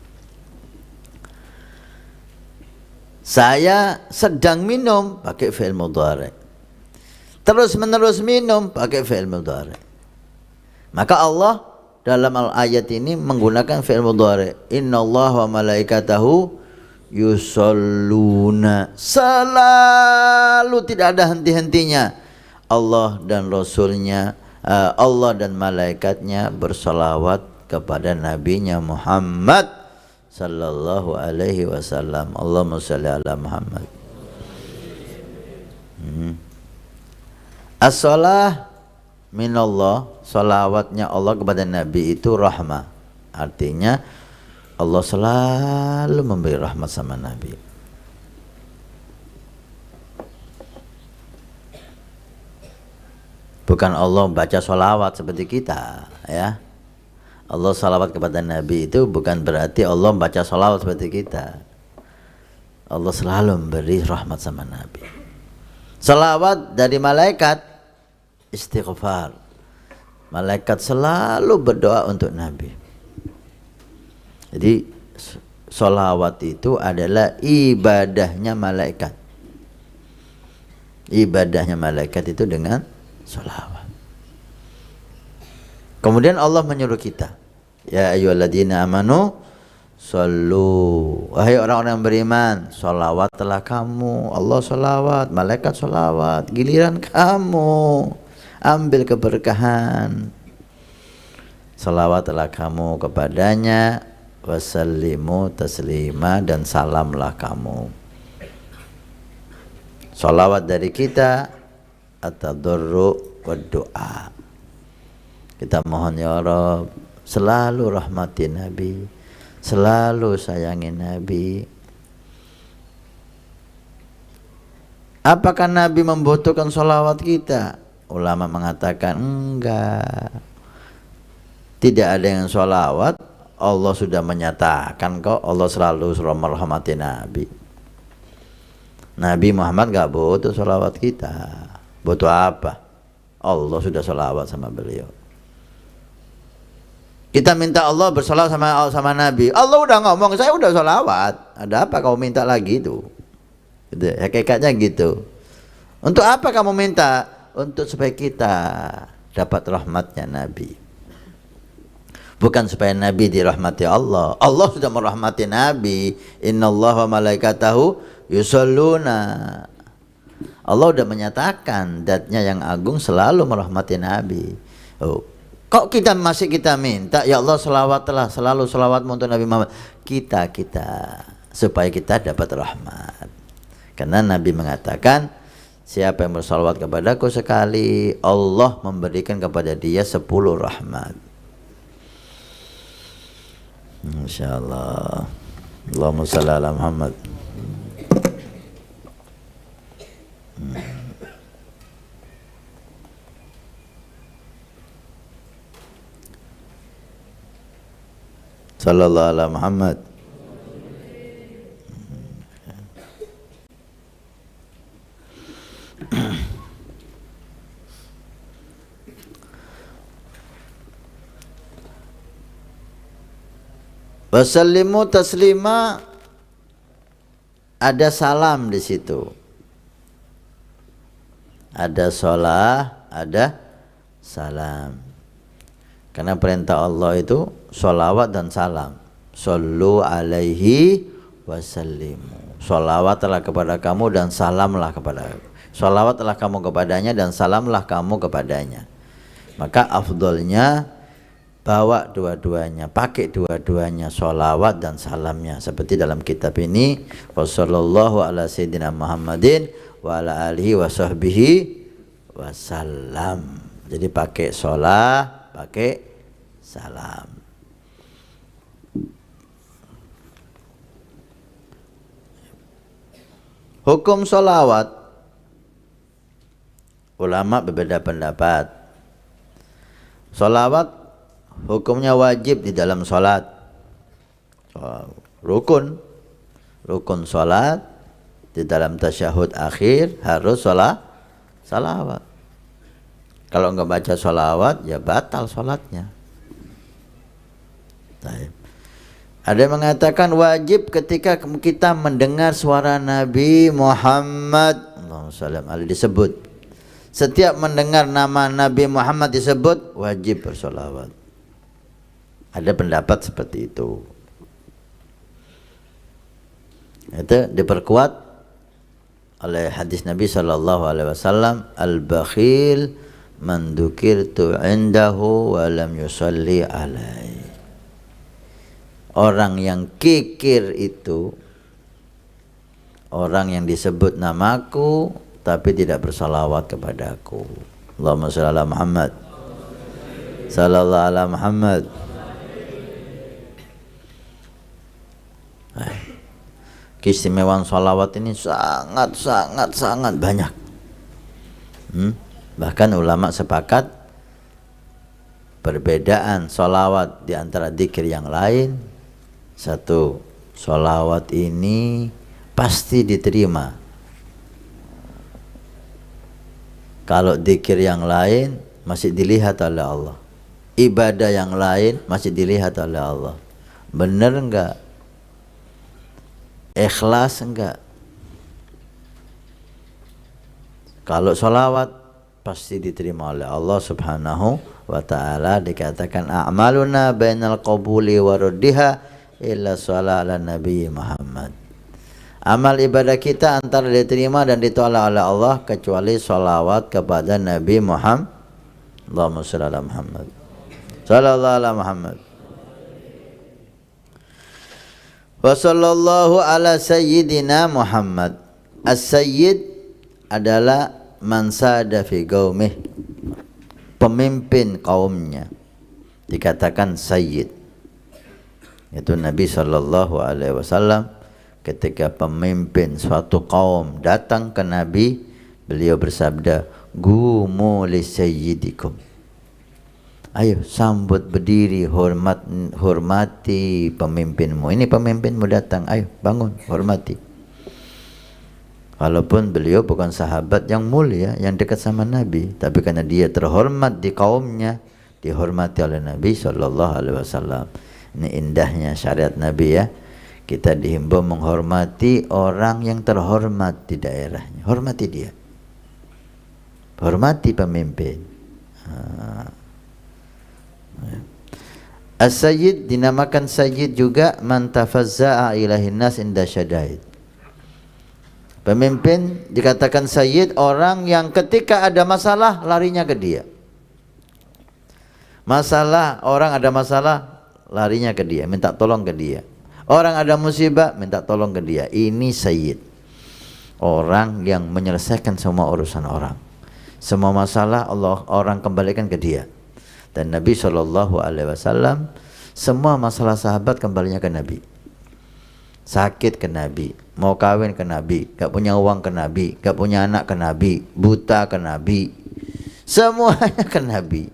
A: Saya sedang minum, pakai fi'il mudhari'. Terus menerus minum, pakai fi'il mudhari'. Maka Allah dalam ayat ini menggunakan fi'il mudhari'. Innallaha wa malaikatahu yusalluna. Selalu, tidak ada henti-hentinya. Allah dan Rasulnya, Allah dan malaikatnya bersalawat kepada nabinya Muhammad sallallahu alaihi wasallam. Allahumma shalli ala Muhammad. As-salah minallah, salawatnya Allah kepada Nabi itu rahmah. Artinya Allah selalu memberi rahmat sama Nabi. Bukan Allah baca salawat seperti kita, ya. Allah salawat kepada Nabi itu bukan berarti Allah baca salawat seperti kita. Allah selalu memberi rahmat sama Nabi. Salawat dari malaikat, istighfar. Malaikat selalu berdoa untuk Nabi. Jadi salawat itu adalah ibadahnya malaikat. Ibadahnya malaikat itu dengan salawat. Kemudian Allah menyuruh kita, ya ayyuhalladzina amanu sallu, wahai orang-orang yang beriman, salawatlah kamu. Allah salawat, malaikat salawat, giliran kamu ambil keberkahan. Salawatlah kamu kepadanya, wasallimu taslima, dan salamlah kamu. Salawat dari kita, at-tadarru wa doa. Kita mohon ya Rabb, selalu rahmati Nabi, selalu sayangi Nabi. Apakah Nabi membutuhkan salawat kita? Ulama mengatakan enggak. Tidak ada yang salawat. Allah sudah menyatakan kok, Allah selalu merahmati Nabi. Nabi Muhammad enggak butuh salawat kita. Butuh apa? Allah sudah salawat sama beliau. Kita minta Allah bersalawat sama Nabi. Allah udah ngomong, saya udah salawat. Ada apa kamu minta lagi itu? Gitu, hakikatnya gitu. Untuk apa kamu minta? Untuk supaya kita dapat rahmatnya Nabi. Bukan supaya Nabi dirahmati Allah. Allah sudah merahmati Nabi. Innallaha wa malaikatahu yusalluna Allah udah menyatakan zatnya yang agung selalu merahmati Nabi. Oh, kok kita minta ya Allah selawatlah, selalu selawatmu untuk Nabi Muhammad. Kita supaya kita dapat rahmat. Karena Nabi mengatakan, siapa yang bersalawat kepadaku sekali, Allah memberikan kepada dia 10 rahmat. Insyaallah. Allahumma shalli ala Muhammad. Sallallahu ala Muhammad. Wasallimu taslima, ada salam di situ. Ada sholah, ada salam. Karena perintah Allah itu sholawat dan salam. Sallu alaihi wasallimu. Sholawatlah kepada kamu dan salamlah kepada. Sholawatlah kamu kepadanya dan salamlah kamu kepadanya. Maka afdolnya bawa dua-duanya, pakai dua-duanya, sholawat dan salamnya. Seperti dalam kitab ini, wassallallahu ala sayyidina Muhammadin wa ala alihi wa sahbihi wasallam. Jadi pakai sholah, pakai salam. Hukum sholawat, ulama berbeda pendapat. Sholawat hukumnya wajib di dalam sholat, rukun sholat, di dalam tasyahud akhir harus salawat. Kalau enggak baca sholawat ya batal sholatnya. Ada yang mengatakan wajib ketika kita mendengar suara Nabi Muhammad SAW disebut. Setiap mendengar nama Nabi Muhammad disebut wajib bersolawat. Ada pendapat seperti itu. Itu diperkuat oleh hadis Nabi SAW, al-bakhil man dzukirtu indahu wa lam yusalli alaihi. Orang yang kikir itu orang yang disebut namaku tapi tidak bersalawat kepadaku. Allahumma shalli ala Muhammad. Sallallahu ala Muhammad. Keistimewaan sholawat ini sangat banyak. Bahkan ulama sepakat perbedaan sholawat di antara dzikir yang lain. Satu, sholawat ini pasti diterima. Kalau dzikir yang lain masih dilihat oleh Allah, ibadah yang lain masih dilihat oleh Allah. Benar enggak? Ikhlas enggak? Kalau sholawat pasti diterima oleh Allah Subhanahu wa ta'ala. Dikatakan a'maluna bainal qabuli wa raddiha illa sholala ala Nabi Muhammad. Amal ibadah kita antara diterima dan ditolak oleh Allah kecuali sholawat kepada Nabi Muhammad. Allahumma shalli ala Muhammad. Sallallahu ala Muhammad. Wa sallallahu ala sayyidina Muhammad. As-sayyid adalah man sada fi qaumih, pemimpin kaumnya dikatakan sayyid. Itu Nabi sallallahu alaihi wasallam ketika pemimpin suatu kaum datang ke Nabi, beliau bersabda, "Gumu li sayyidikum." Ayo sambut berdiri, hormati pemimpinmu. Ini pemimpinmu datang, ayo bangun, hormati. Walaupun beliau bukan sahabat yang mulia, yang dekat sama Nabi, tapi karena dia terhormat di kaumnya, dihormati oleh Nabi sallallahu alaihi wasallam. Ini indahnya syariat Nabi ya. Kita dihimbau menghormati orang yang terhormat di daerahnya. Hormati dia. Hormati pemimpin. As-sayyid dinamakan sayyid juga man tafazza'a ilahin nas inda syadaid. Pemimpin dikatakan sayyid orang yang ketika ada masalah larinya ke dia. Orang ada masalah larinya ke dia, minta tolong ke dia. Orang ada musibah minta tolong ke dia. Ini sayyid. Orang yang menyelesaikan semua urusan orang. Semua masalah orang kembalikan ke dia. Dan Nabi SAW semua masalah sahabat kembalinya ke Nabi. Sakit ke Nabi, mau kawin ke Nabi, gak punya uang ke Nabi, gak punya anak ke Nabi, buta ke Nabi, semuanya ke Nabi.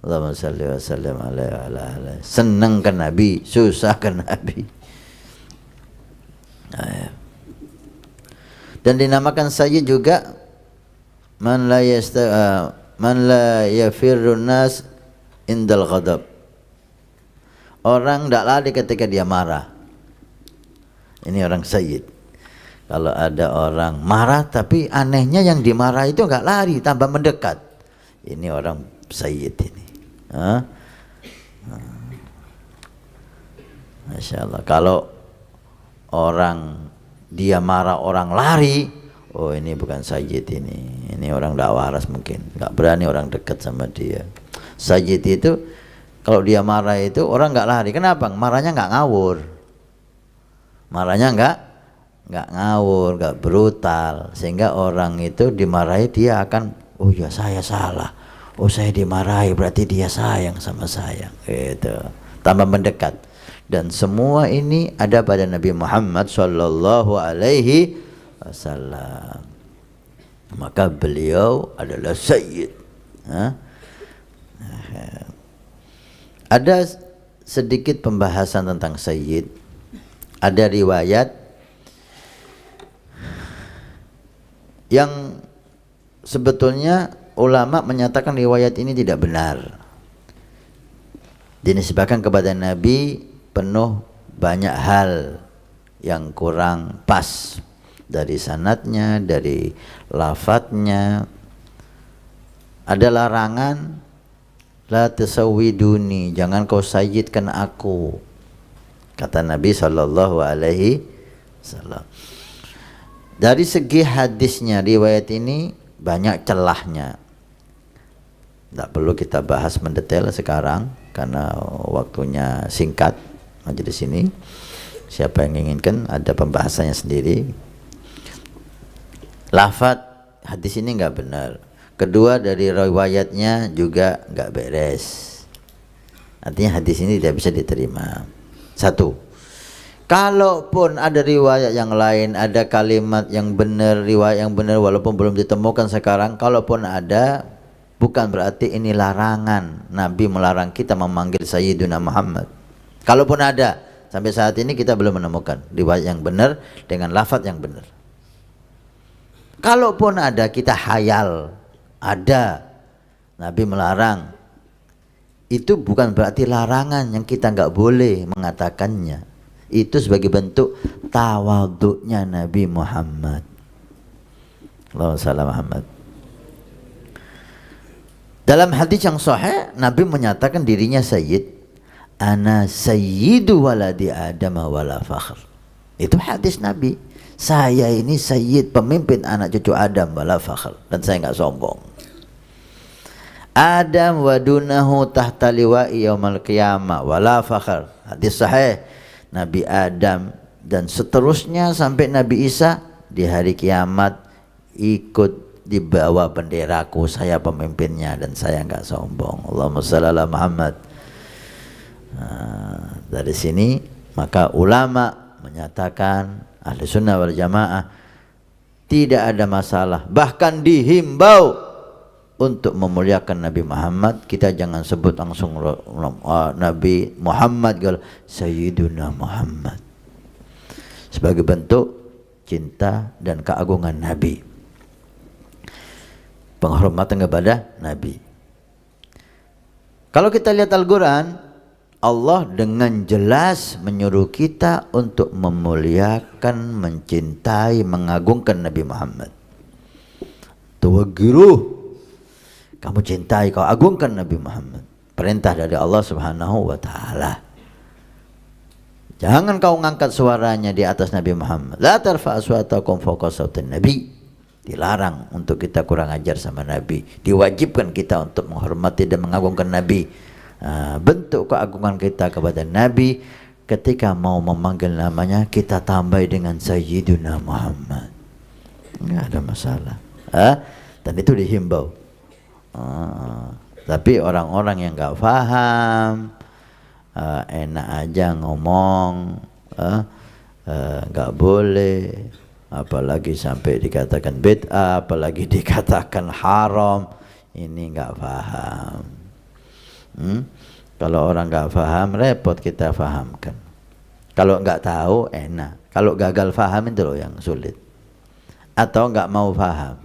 A: Allahumma salli wa sallim alaihi. Senang ke Nabi, susah ke Nabi. Dan dinamakan sayyid juga man la yafirrun nas indal ghadab. Orang tidak lari ketika dia marah. Ini orang sayyid. Kalau ada orang marah tapi anehnya yang dimarah itu enggak lari, tambah mendekat. Ini orang sayyid ini. Masya Allah. Kalau orang dia marah orang lari, oh ini bukan sayyid ini. Ini orang tidak waras mungkin. Enggak berani orang dekat sama dia. Sayyid itu kalau dia marah itu orang enggak lari. Kenapa? Marahnya enggak ngawur. Marahnya enggak ngawur, enggak brutal, sehingga orang itu dimarahi dia akan, oh ya saya salah, oh saya dimarahi berarti dia sayang sama saya, gitu. Tambah mendekat. Dan semua ini ada pada Nabi Muhammad Sallallahu Alaihi Wasallam. Maka beliau adalah sayyid. Ada sedikit pembahasan tentang sayyid. Ada riwayat yang sebetulnya ulama menyatakan riwayat ini tidak benar. Dinisbahkan kepada Nabi penuh banyak hal yang kurang pas dari sanadnya, dari lafadznya. Ada larangan, la tasawwiduni, jangan kau sayyidkan aku, kata Nabi Sallallahu Alaihi Wasallam. Dari segi hadisnya riwayat ini banyak celahnya. Tidak perlu kita bahas mendetail sekarang karena waktunya singkat majelis ini. Siapa yang inginkan ada pembahasannya sendiri. Lafaz hadis ini enggak benar. Kedua, dari riwayatnya juga enggak beres. Artinya hadis ini tidak bisa diterima. Satu, kalaupun ada riwayat yang lain, ada kalimat yang benar, riwayat yang benar walaupun belum ditemukan sekarang, kalaupun ada, bukan berarti ini larangan. Nabi melarang kita memanggil Sayyiduna Muhammad. Kalaupun ada, sampai saat ini kita belum menemukan riwayat yang benar dengan lafaz yang benar. Kalaupun ada, kita hayal, ada, Nabi melarang. Itu bukan berarti larangan yang kita nggak boleh mengatakannya. Itu sebagai bentuk tawaduknya Nabi Muhammad. Allahumma shalli Muhammad. Dalam hadis yang sahih, Nabi menyatakan dirinya sayyid. Ana sayyidu waladi Adam wala fakhr. Itu hadis Nabi. Saya ini sayyid, pemimpin anak cucu Adam wala fakhr, dan saya nggak sombong. Adam wa dunahu tahta liwa'i yaumal qiyamah wala fakhr. Hadis sahih. Nabi Adam dan seterusnya sampai Nabi Isa di hari kiamat ikut di bawah benderaku, saya pemimpinnya dan saya enggak sombong. Allahumma shalli ala Muhammad. Dari sini maka ulama menyatakan ahli sunnah wal jamaah tidak ada masalah, bahkan dihimbau untuk memuliakan Nabi Muhammad. Kita jangan sebut langsung Nabi Muhammad, kalau Sayyiduna Muhammad, sebagai bentuk cinta dan keagungan Nabi, penghormatan kepada Nabi. Kalau kita lihat Al-Quran, Allah dengan jelas menyuruh kita untuk memuliakan, mencintai, mengagungkan Nabi Muhammad. Tuwaggiruh, kamu cintai, kau agungkan Nabi Muhammad. Perintah dari Allah Subhanahu wa taala. Jangan kau ngangkat suaranya di atas Nabi Muhammad. La tarfa'u aswatakum fawqa sautin Nabi. Dilarang untuk kita kurang ajar sama Nabi. Diwajibkan kita untuk menghormati dan mengagungkan Nabi. Bentuk keagungan kita kepada Nabi, ketika mau memanggil namanya kita tambah dengan Sayyiduna Muhammad. Enggak ada masalah. Dan itu dihimbau. Tapi orang-orang yang enggak paham, enak aja ngomong, enggak boleh, apalagi sampai dikatakan bid'ah, apalagi dikatakan haram, ini enggak paham. Kalau orang enggak paham, repot kita fahamkan. Kalau enggak tahu enak, kalau gagal paham itu loh yang sulit. Atau enggak mau paham,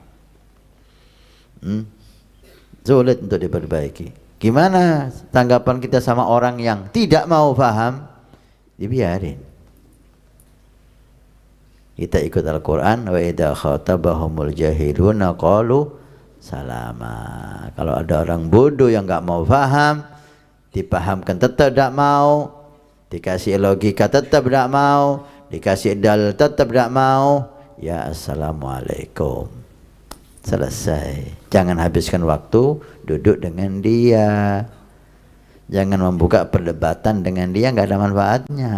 A: sulit untuk diperbaiki. Gimana tanggapan kita sama orang yang tidak mau paham? Dibiarin. Kita ikut Al-Quran, wa idza khatabahumul jahiluna qalu salama. Kalau ada orang bodoh yang enggak mau paham, dipahamkan tetap tidak mau, dikasih logika tetap tidak mau, dikasih dalil tetap tidak mau, ya assalamualaikum, selesai. Jangan habiskan waktu duduk dengan dia, jangan membuka perdebatan dengan dia, nggak ada manfaatnya.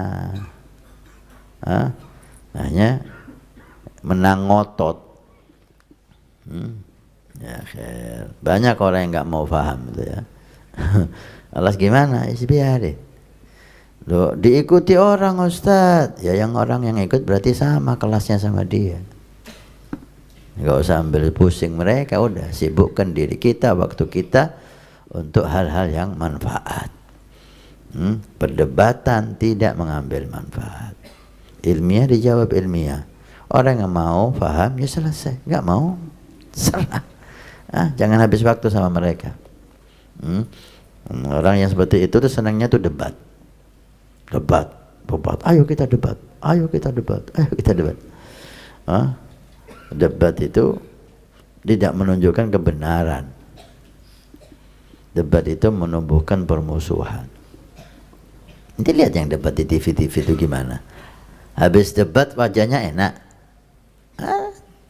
A: Hanya menang ngotot. Ya, banyak orang yang nggak mau paham itu ya. Alas gimana? Biarin. Loh, diikuti orang Ustadz. Ya yang orang yang ikut berarti sama kelasnya sama dia. Nggak usah ambil pusing mereka, udah sibukkan diri kita, waktu kita untuk hal-hal yang manfaat. Perdebatan tidak mengambil manfaat. Ilmiah dijawab ilmiah. Orang yang mau paham ya selesai, nggak mau serah. Jangan habis waktu sama mereka. Orang yang seperti itu tuh senangnya tuh debat. Ayo kita debat. Debat itu tidak menunjukkan kebenaran. Debat itu menumbuhkan permusuhan. Nanti lihat yang debat di TV itu gimana. Habis debat wajahnya enak.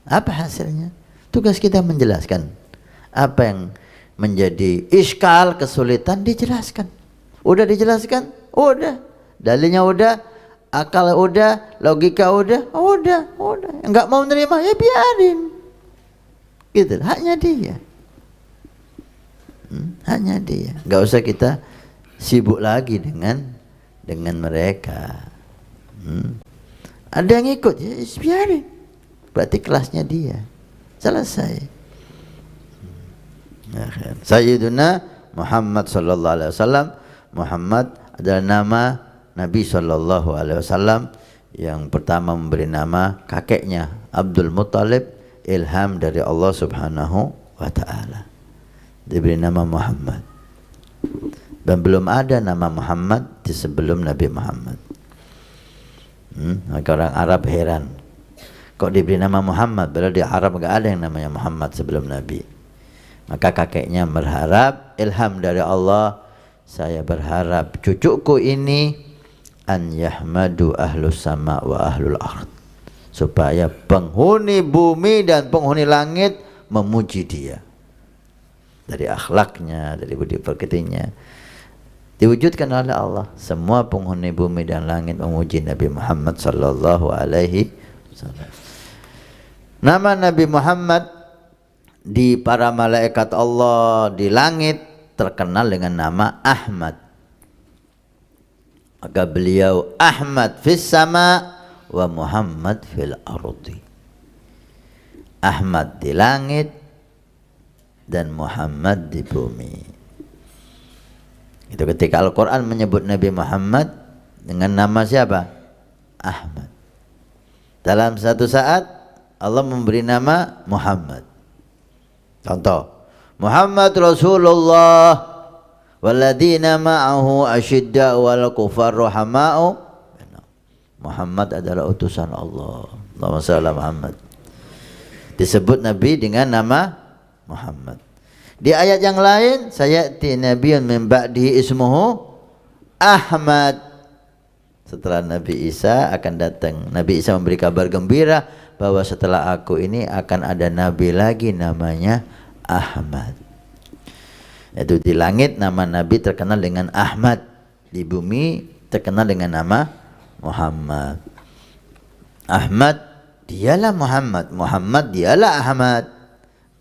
A: Apa hasilnya? Tugas kita menjelaskan. Apa yang menjadi iskal, kesulitan dijelaskan. Udah dijelaskan? Udah. Dalilnya udah, akal udah, logika udah. Enggak mau menerima ya biarin. Gitu, haknya dia. Hanya dia. Enggak usah kita sibuk lagi dengan mereka. Ada yang ikut ya biarin. Berarti kelasnya dia. Selesai. Sayyiduna Muhammad sallallahu alaihi wasallam. Muhammad adalah nama Nabi sallallahu alaihi wasallam yang pertama memberi nama kakeknya Abdul Muttalib, ilham dari Allah Subhanahu wa taala. Diberi nama Muhammad. Dan belum ada nama Muhammad di sebelum Nabi Muhammad. Maka orang Arab heran. Kok diberi nama Muhammad? Padahal di Arab enggak ada yang namanya Muhammad sebelum Nabi. Maka kakeknya berharap ilham dari Allah, saya berharap cucuku ini an yahmadu ahlus sama wa ahlul ard, supaya penghuni bumi dan penghuni langit memuji dia. Dari akhlaknya, dari budi pekertinya diwujudkan oleh Allah. Semua penghuni bumi dan langit memuji Nabi Muhammad sallallahu alaihi wasallam. Nama Nabi Muhammad di para malaikat Allah di langit terkenal dengan nama Ahmad. Maka beliau Ahmad fis sama wa Muhammad fil ardi. Ahmad di langit dan Muhammad di bumi. Itu ketika Al-Quran menyebut Nabi Muhammad dengan nama siapa? Ahmad. Dalam satu saat Allah memberi nama Muhammad. Contoh, Muhammad Rasulullah walladzina ma'ahu asyidda'u 'alal kufar rahama'u. Muhammad adalah utusan Allah. Allahumma shalli ala Muhammad. Disebut Nabi dengan nama Muhammad. Di ayat yang lain, sayati nabiyyun min ba'dihi ismuhu Ahmad. setelah Nabi Isa akan datang. Nabi Isa memberi kabar gembira bahwa setelah aku ini akan ada nabi lagi namanya Ahmad. Itu di langit nama nabi terkenal dengan Ahmad, di bumi terkenal dengan nama Muhammad. Ahmad dialah Muhammad, Muhammad dialah Ahmad.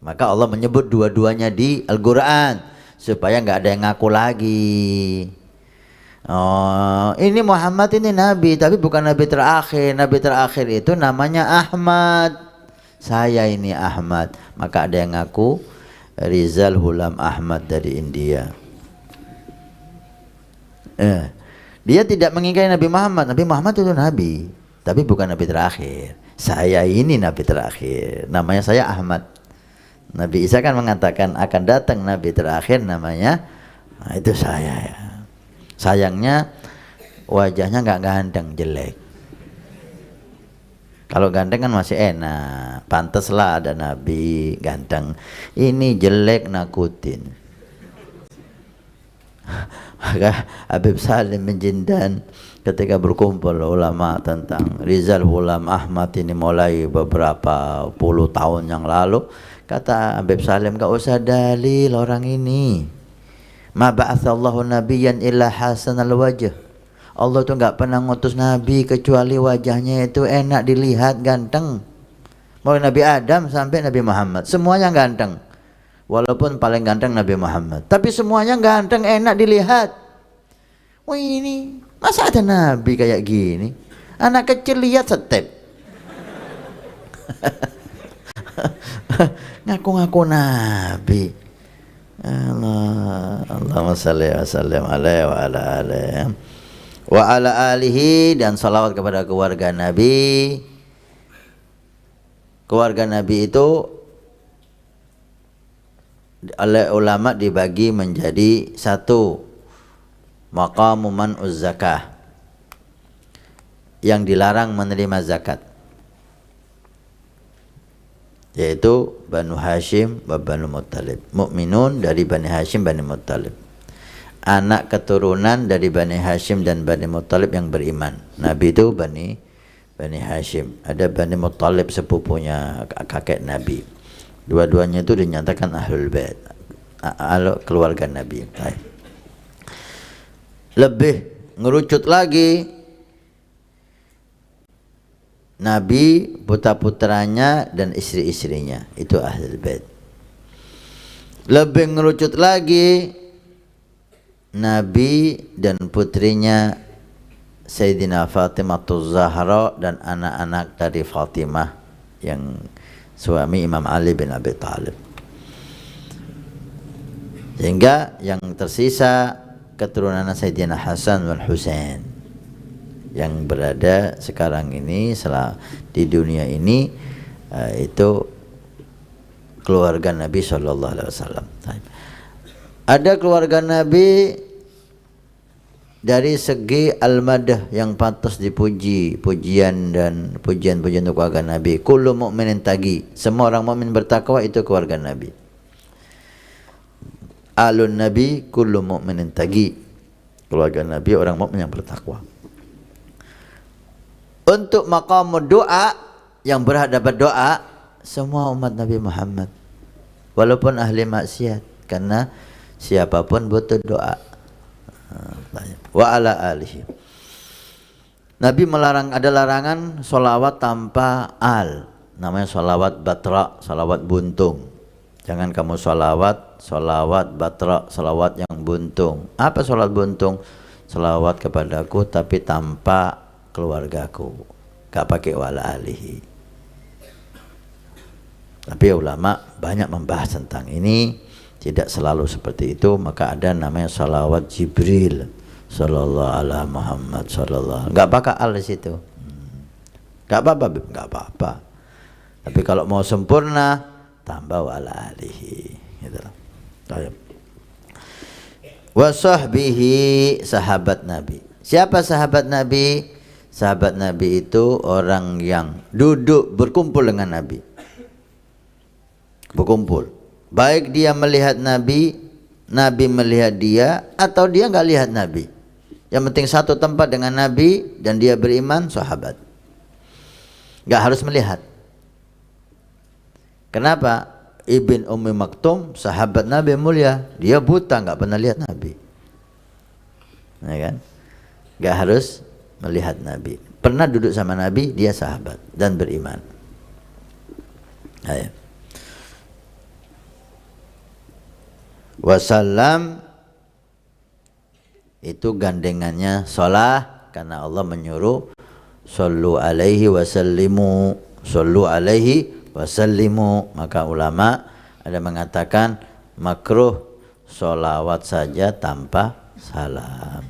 A: Maka Allah menyebut dua-duanya di Al-Quran supaya nggak ada yang ngaku lagi. Oh, ini Muhammad ini nabi, tapi bukan nabi terakhir. Nabi terakhir itu namanya Ahmad. Saya ini Ahmad. Maka ada yang ngaku Rizal Hulam Ahmad dari India. Dia tidak mengingkari Nabi Muhammad. Nabi Muhammad itu nabi, tapi bukan nabi terakhir. Saya ini nabi terakhir. Namanya saya Ahmad. Nabi Isa kan mengatakan akan datang nabi terakhir namanya, nah itu saya ya. Sayangnya wajahnya nggak ganteng, jelek. Kalau ganteng kan masih enak, pantaslah ada nabi ganteng. Ini jelek, nakutin. Maka Habib Salim bin Jindan ketika berkumpul ulama tentang Rizal Hulam Ahmad ini mulai beberapa puluh tahun yang lalu, kata Habib Salim, gak usah dalil orang ini. Ma ba'atsallahu nabiyyan illa hasanal wajh. Allah tuh nggak pernah ngutus nabi kecuali wajahnya itu enak dilihat, ganteng. Mulai Nabi Adam sampai Nabi Muhammad semuanya ganteng. Walaupun paling ganteng Nabi Muhammad, tapi semuanya ganteng, enak dilihat. Wah, ini masa ada nabi kayak gini? Anak kecil lihat step. Ngaku-ngaku nabi. Allahumma salli wa sallim alaihi wa ala alihi wa ala alihi, dan salawat kepada keluarga Nabi. Keluarga Nabi itu oleh ulama dibagi menjadi satu, maqamu man'uz zakah, yang dilarang menerima zakat, yaitu Banu Hashim wa Banu Muttalib. Mukminun dari Bani Hashim, Bani Muttalib. Anak keturunan dari Bani Hashim dan Bani Muttalib yang beriman. Nabi itu Bani Hashim. Ada Bani Muttalib sepupunya kakek Nabi. Dua-duanya itu dinyatakan Ahlul Bait, keluarga Nabi. Lebih ngerucut lagi, Nabi, putra-putranya dan istri-istrinya itu Ahlul Bait. Lebih ngerucut lagi, Nabi dan putrinya Sayyidina Fatimah Zahra dan anak-anak dari Fatimah yang suami Imam Ali bin Abi Thalib. Sehingga yang tersisa keturunan Sayyidina Hasan dan Husain yang berada sekarang ini di dunia ini, itu keluarga Nabi Shallallahu Alaihi Wasallam. Ada keluarga Nabi dari segi al-madah yang pantas dipuji, pujian untuk keluarga Nabi. Kullu mu'minin taqi, semua orang mukmin bertakwa itu keluarga Nabi. Alun Nabi kullu mu'minin taqi, keluarga Nabi orang mukmin yang bertakwa. Untuk maqam doa yang berhak dapat doa, semua umat Nabi Muhammad, walaupun ahli maksiat, karena siapapun butuh doa. Wa ala alihi. Nabi melarang, ada larangan solawat tanpa al, namanya solawat batra, solawat buntung. Jangan kamu solawat batra, solawat yang buntung. Apa solawat buntung? Solawat kepadaku tapi tanpa keluargaku, gak pakai wala alihi. Tapi ulama banyak membahas tentang ini, tidak selalu seperti itu. Maka ada namanya salawat Jibril sallallahu ala Muhammad sallallahu, gak pakai al di situ. Gak apa-apa, gak apa-apa. Tapi kalau mau sempurna tambah wala alihi gitu. Wa sahbihi, sahabat Nabi. Siapa sahabat Nabi? Sahabat Nabi itu orang yang duduk berkumpul dengan Nabi. Berkumpul. Baik dia melihat Nabi, Nabi melihat dia, atau dia nggak lihat Nabi. Yang penting satu tempat dengan Nabi dan dia beriman, sahabat. Gak harus melihat. Kenapa? Ibn Ummi Maktum, sahabat Nabi mulia, dia buta, gak pernah lihat Nabi. Ya kan? Gak harus melihat Nabi. Pernah duduk sama Nabi, dia sahabat dan beriman. Ayo. Wasallam itu gandengannya sholah, karena Allah menyuruh sallu alaihi wasallimu, sallu alaihi wasallimu. Maka ulama ada mengatakan makruh sholawat saja tanpa salam.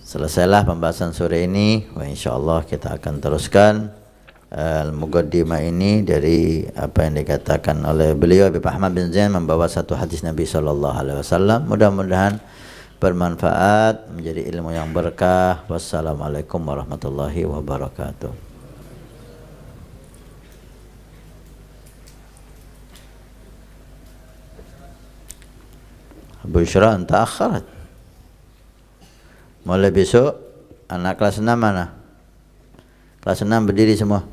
A: Selesailah pembahasan sore ini. Insyaallah kita akan teruskan al-muqaddimah ini dari apa yang dikatakan oleh beliau Habib Ahmad bin Zain, membawa satu hadis Nabi SAW. Mudah-mudahan bermanfaat, menjadi ilmu yang berkah. Wassalamualaikum warahmatullahi wabarakatuh. Bushra anta akharat. Mulai besok anak kelas 6 mana? Kelas 6 berdiri semua.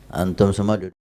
A: Antum semua duduk.